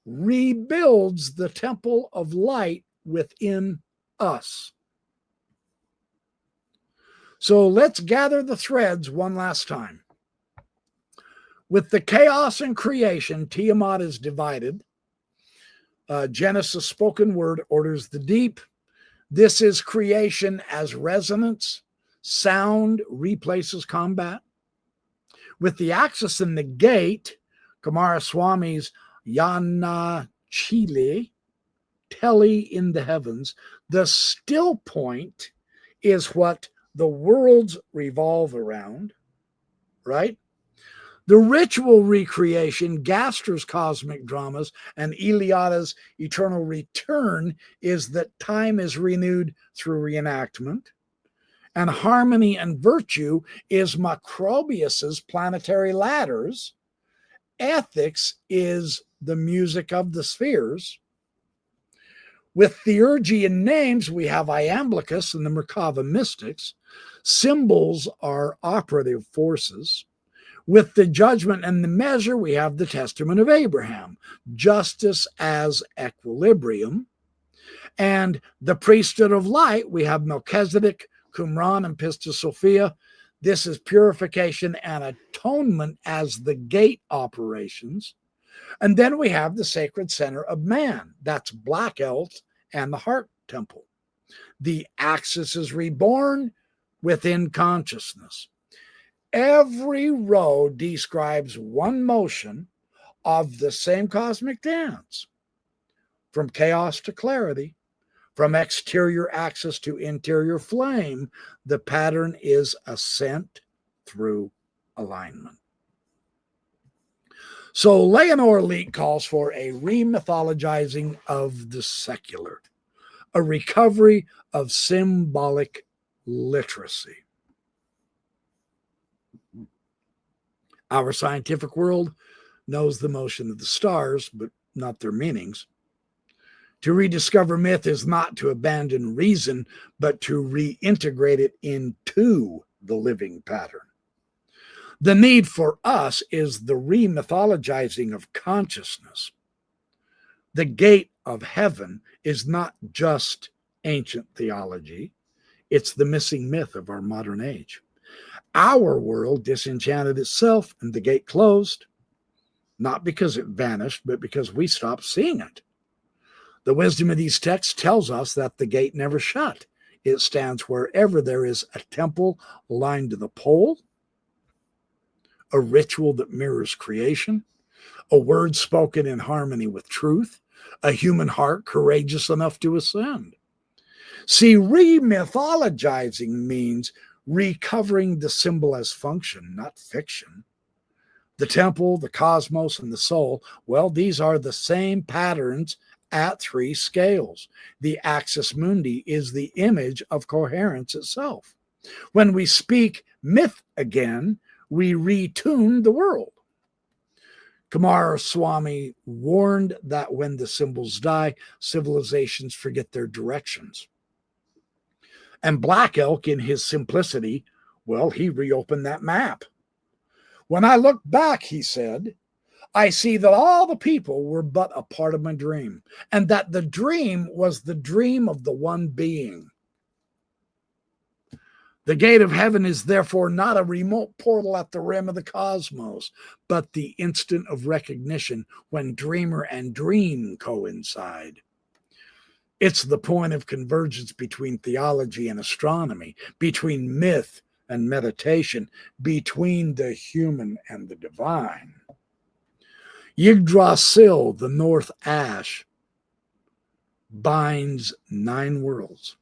rebuilds the temple of light within us. So let's gather the threads one last time. With the chaos in creation, Tiamat is divided. Genesis spoken word orders the deep. This is creation as resonance. Sound replaces combat. With the axis in the gate, Kumaraswami's Yana Chile, Telly in the heavens, the still point is what the worlds revolve around, right? The ritual recreation, Gaster's cosmic dramas, and Iliada's eternal return is that time is renewed through reenactment. And harmony and virtue is Macrobius's planetary ladders. Ethics is the music of the spheres. With Theurgian names, we have Iamblichus and the Merkava mystics. Symbols are operative forces. With the judgment and the measure, we have the testament of Abraham, justice as equilibrium. And the priesthood of light, we have Melchizedek, Qumran, and Pistis Sophia. This is purification and atonement as the gate operations. And then we have the sacred center of man. That's Black Elf and the heart temple. The axis is reborn within consciousness. Every row describes one motion of the same cosmic dance. From chaos to clarity, from exterior axis to interior flame, the pattern is ascent through alignment. So Leonore Leake calls for a remythologizing of the secular, a recovery of symbolic literacy. Our scientific world knows the motion of the stars, but not their meanings. To rediscover myth is not to abandon reason, but to reintegrate it into the living pattern. The need for us is the remythologizing of consciousness. The gate of heaven is not just ancient theology, it's the missing myth of our modern age. Our world disenchanted itself and the gate closed, not because it vanished, but because we stopped seeing it. The wisdom of these texts tells us that the gate never shut. It stands wherever there is a temple aligned to the pole, a ritual that mirrors creation, a word spoken in harmony with truth, a human heart courageous enough to ascend. See, remythologizing means recovering the symbol as function, not fiction. The temple, the cosmos, and the soul, well, these are the same patterns at three scales. The axis mundi is the image of coherence itself. When we speak myth again, we retune the world. Kumaraswamy warned that when the symbols die, civilizations forget their directions. And Black Elk, in his simplicity, well, he reopened that map. When I look back, he said, I see that all the people were but a part of my dream, and that the dream was the dream of the one being. The gate of heaven is therefore not a remote portal at the rim of the cosmos, but the instant of recognition when dreamer and dream coincide. It's the point of convergence between theology and astronomy, between myth and meditation, between the human and the divine. Yggdrasil, the North Ash, binds 9 worlds.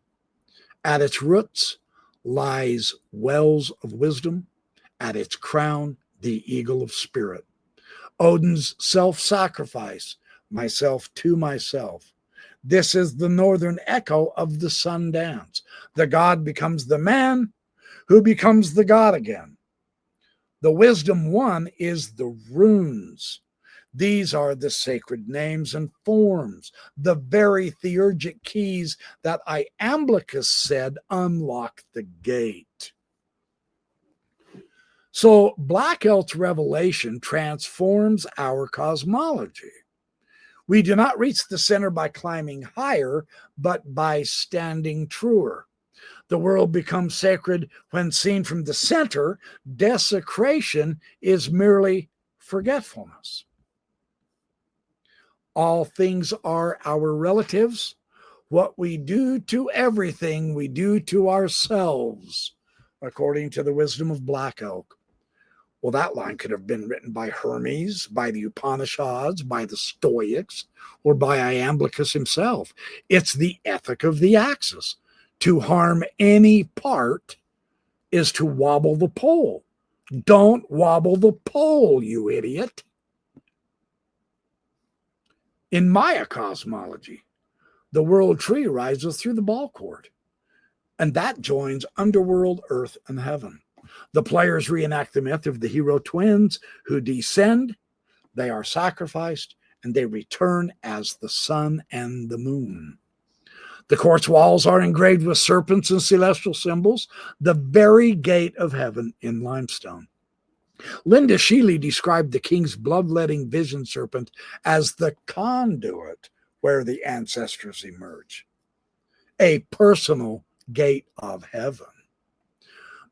At its roots lies wells of wisdom. At its crown, the eagle of spirit. Odin's self-sacrifice, myself to myself. This is the northern echo of the sun dance. The god becomes the man who becomes the god again. The wisdom one is the runes. These are the sacred names and forms, the very theurgic keys that Iamblichus said unlock the gate. So Black Elk's revelation transforms our cosmology. We do not reach the center by climbing higher, but by standing truer. The world becomes sacred when seen from the center. Desecration is merely forgetfulness. All things are our relatives. What we do to everything, we do to ourselves, according to the wisdom of Black Elk. Well, that line could have been written by Hermes, by the Upanishads, by the Stoics, or by Iamblichus himself. It's the ethic of the axis. To harm any part is to wobble the pole. Don't wobble the pole, you idiot. In Maya cosmology, the world tree rises through the ball court, and that joins underworld, earth, and heaven. The players reenact the myth of the hero twins who descend, they are sacrificed, and they return as the sun and the moon. The court's walls are engraved with serpents and celestial symbols, the very gate of heaven in limestone. Linda Sheely described the king's bloodletting vision serpent as the conduit where the ancestors emerge, a personal gate of heaven.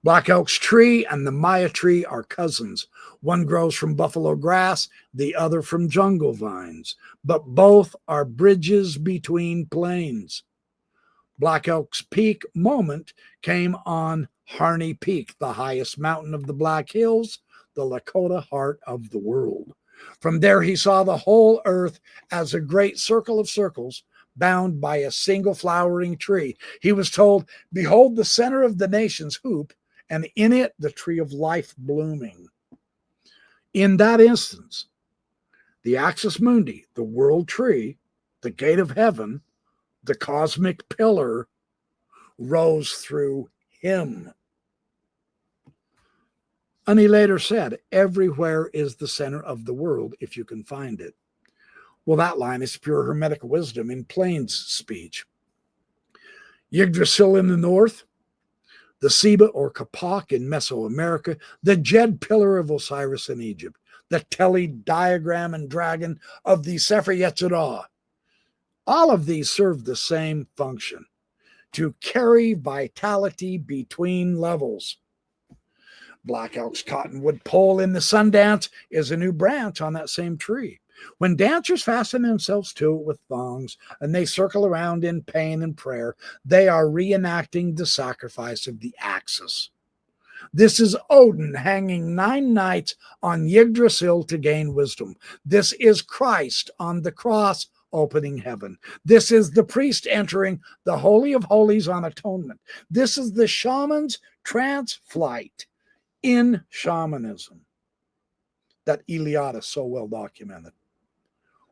Black Elk's tree and the Maya tree are cousins. One grows from buffalo grass, the other from jungle vines, but both are bridges between plains. Black Elk's peak moment came on Harney Peak, the highest mountain of the Black Hills, the Lakota heart of the world. From there he saw the whole earth as a great circle of circles bound by a single flowering tree. He was told, "Behold the center of the nation's hoop, and in it the tree of life blooming." In that instance, the axis mundi, the world tree, the gate of heaven, the cosmic pillar, rose through him. And he later said, "Everywhere is the center of the world if you can find it." Well, that line is pure Hermetic wisdom in Plains speech. Yggdrasil in the north, the Seba or Kapak in Mesoamerica, the Jed pillar of Osiris in Egypt, the Tele diagram and dragon of the Sefer Yetzirah. All of these serve the same function, to carry vitality between levels. Black Elk's cottonwood pole in the Sundance is a new branch on that same tree. When dancers fasten themselves to it with thongs and they circle around in pain and prayer, they are reenacting the sacrifice of the axis. This is Odin hanging 9 nights on Yggdrasil to gain wisdom. This is Christ on the cross opening heaven. This is the priest entering the Holy of Holies on atonement. This is the shaman's trance flight in shamanism that Eliade so well documented.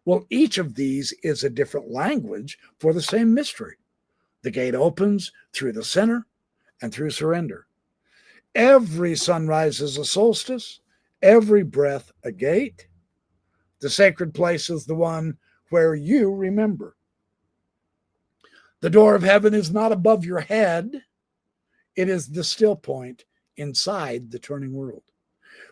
Well, each of these is a different language for the same mystery. The gate opens through the center and through surrender. Every sunrise is a solstice, every breath a gate. The sacred place is the one where you remember. The door of heaven is not above your head. It is the still point inside the turning world.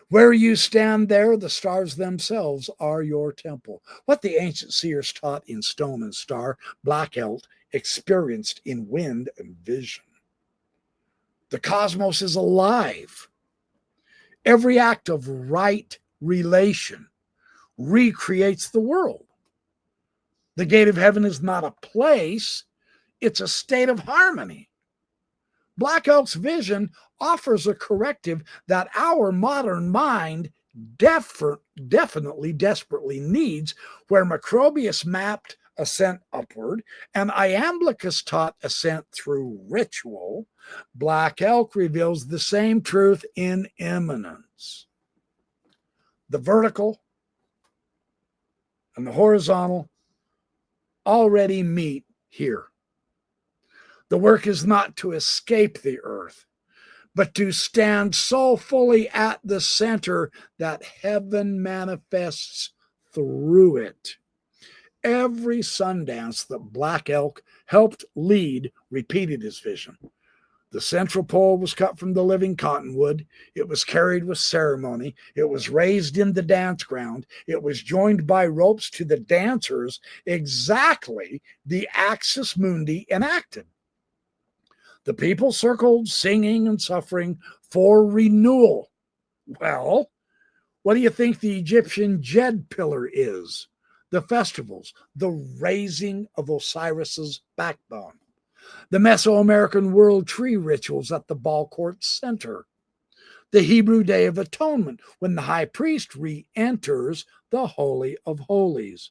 Where you stand there, the stars themselves are your temple. What the ancient seers taught in stone and star, Black Elk experienced in wind and vision. The cosmos is alive. Every act of right relation recreates the world. The gate of heaven is not a place, it's a state of harmony. Black Elk's vision offers a corrective that our modern mind definitely, desperately needs, where Macrobius mapped ascent upward and Iamblichus taught ascent through ritual. Black Elk reveals the same truth in immanence. The vertical and the horizontal already meet here. The work is not to escape the earth, but to stand so fully at the center that heaven manifests through it. Every Sundance that Black Elk helped lead repeated his vision. The central pole was cut from the living cottonwood. It was carried with ceremony. It was raised in the dance ground. It was joined by ropes to the dancers, exactly the axis mundi enacted. The people circled, singing and suffering for renewal. Well, what do you think the Egyptian Jed pillar is? the festivals, the raising of Osiris's backbone, the Mesoamerican world tree rituals at the ball court center, the Hebrew Day of Atonement, when the high priest re-enters the Holy of Holies,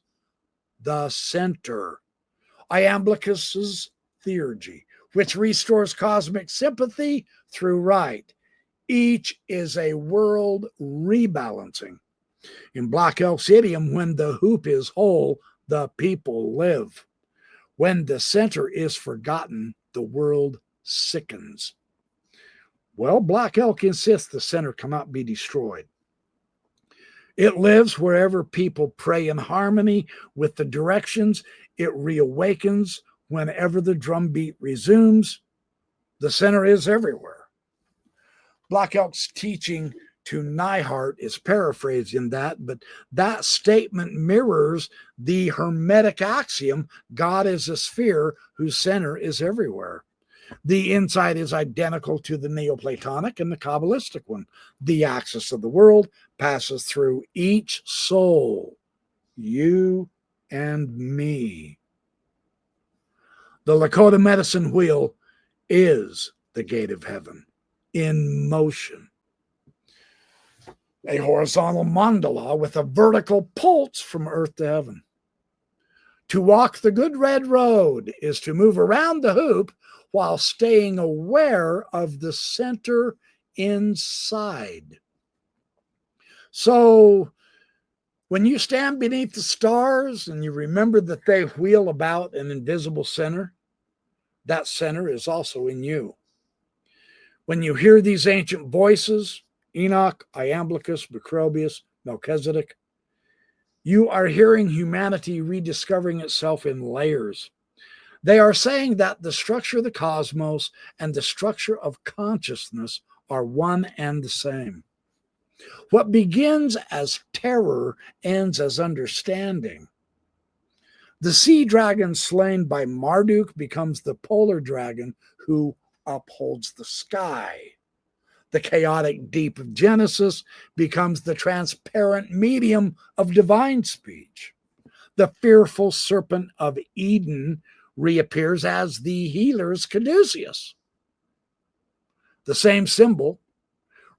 the center, Iamblichus's theurgy, which restores cosmic sympathy through rite. Each is a world rebalancing. In Black Elk's idiom, when the hoop is whole, the people live. When the center is forgotten, the world sickens. Well, Black Elk insists the center cannot be destroyed. It lives wherever people pray in harmony with the directions. It reawakens whenever the drumbeat resumes. The center is everywhere. Black Elk's teaching to Neihart is paraphrased in that, but that statement mirrors the Hermetic axiom, God is a sphere whose center is everywhere. The inside is identical to the Neoplatonic and the Kabbalistic one. The axis of the world passes through each soul, you and me. The Lakota medicine wheel is the gate of heaven in motion. A horizontal mandala with a vertical pulse from earth to heaven. To walk the good red road is to move around the hoop while staying aware of the center inside. So when you stand beneath the stars and you remember that they wheel about an invisible center, that center is also in you. When you hear these ancient voices, Enoch, Iamblichus, Macrobius, Melchizedek, you are hearing humanity rediscovering itself in layers. They are saying that the structure of the cosmos and the structure of consciousness are one and the same. What begins as terror ends as understanding. The sea dragon slain by Marduk becomes the polar dragon who upholds the sky. The chaotic deep of Genesis becomes the transparent medium of divine speech. The fearful serpent of Eden reappears as the healer's caduceus. The same symbol,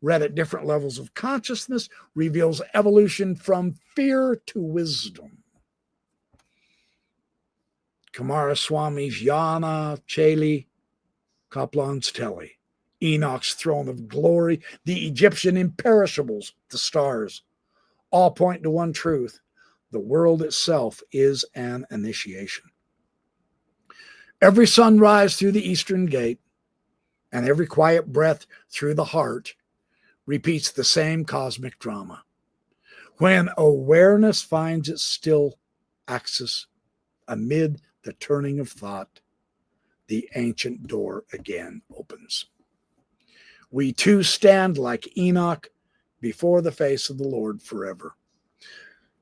read at different levels of consciousness, reveals evolution from fear to wisdom. Kumaraswami's Yana, Cheli, Kaplan's Teli, Enoch's throne of glory, the Egyptian imperishables, the stars, all point to one truth. The world itself is an initiation. Every sunrise through the eastern gate and every quiet breath through the heart repeats the same cosmic drama. When awareness finds its still axis amid the turning of thought, the ancient door again opens. We too stand like Enoch before the face of the Lord forever.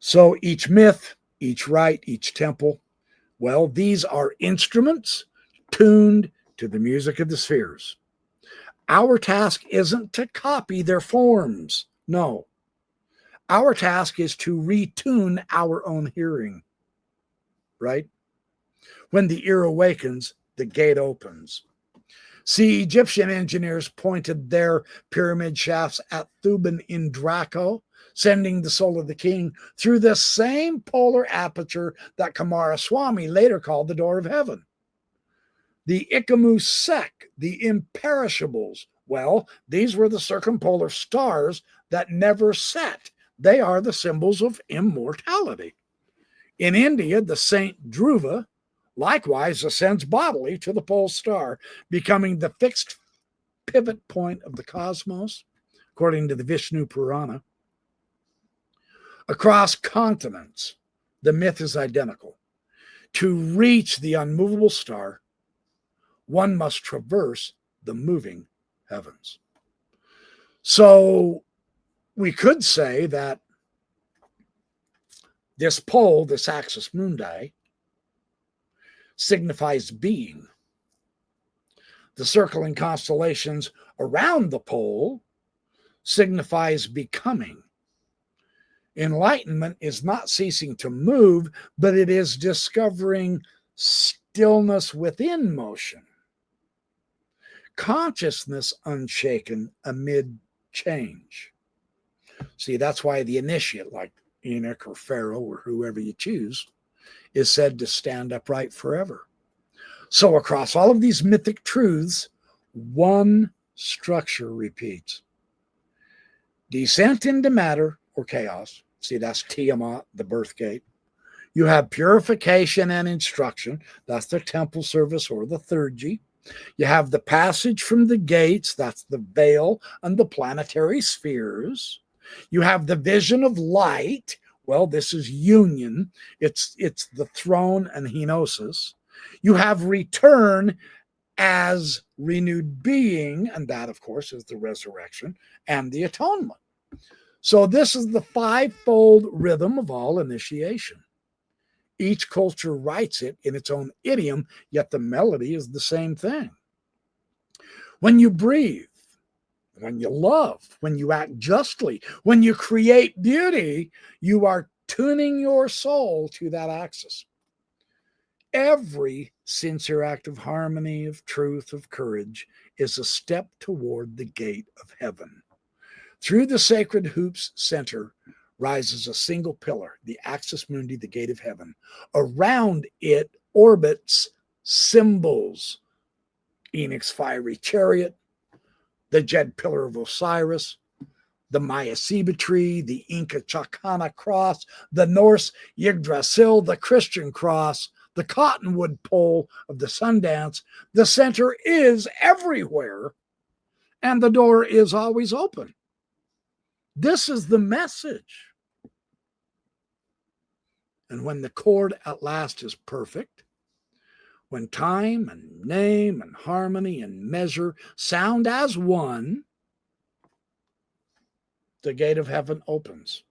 So each myth, each rite, each temple, well, these are instruments tuned to the music of the spheres. Our task isn't to copy their forms. No. Our task is to retune our own hearing. Right? When the ear awakens, the gate opens. See, Egyptian engineers pointed their pyramid shafts at Thuban in Draco, sending the soul of the king through the same polar aperture that Kumaraswami later called the door of heaven. The Ikamu Sek, the imperishables, well, these were the circumpolar stars that never set. They are the symbols of immortality. In India, the Saint Dhruva likewise ascends bodily to the pole star, becoming the fixed pivot point of the cosmos, according to the Vishnu Purana. Across continents, the myth is identical. To reach the unmovable star, one must traverse the moving heavens. So we could say that this pole, this axis mundi, signifies being. The circling constellations around the pole signifies becoming. Enlightenment is not ceasing to move, but it is discovering stillness within motion. Consciousness unshaken amid change. See, that's why the initiate, like Enoch or Pharaoh or whoever you choose, is said to stand upright forever. So across all of these mythic truths, one structure repeats. Descent into matter or chaos. See, that's Tiamat, the birth gate. You have purification and instruction. That's the temple service or the theurgy. You have the passage from the gates. That's the veil and the planetary spheres. You have the vision of light. Well, this is union. It's the throne and henosis. You have return as renewed being, and that, of course, is the resurrection and the atonement. So this is the fivefold rhythm of all initiation. Each culture writes it in its own idiom, yet the melody is the same thing. When you breathe, when you love, when you act justly, when you create beauty, you are tuning your soul to that axis. Every sincere act of harmony, of truth, of courage is a step toward the gate of heaven. Through the sacred hoop's center rises a single pillar, the axis mundi, the gate of heaven. Around it orbits symbols, Enoch's fiery chariot, the Jed pillar of Osiris, the Mayaseba tree, the Inca Chacana cross, the Norse Yggdrasil, the Christian cross, the cottonwood pole of the Sundance. The center is everywhere, and the door is always open. This is the message. And when the chord at last is perfect, when time and name and harmony and measure sound as one, the gate of heaven opens.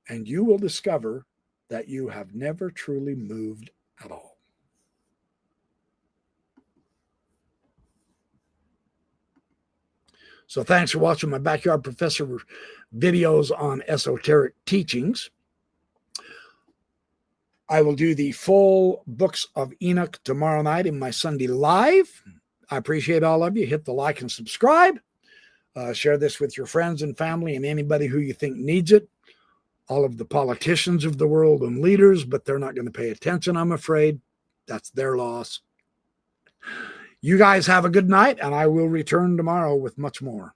And you will discover that you have never truly moved at all. So thanks for watching my Backyard Professor videos on esoteric teachings. I will do the full books of Enoch tomorrow night in my Sunday Live. I appreciate all of you. Hit the like and subscribe. Share this with your friends and family and anybody who you think needs it. All of the politicians of the world and leaders, but they're not going to pay attention, I'm afraid. That's their loss. You guys have a good night, and I will return tomorrow with much more.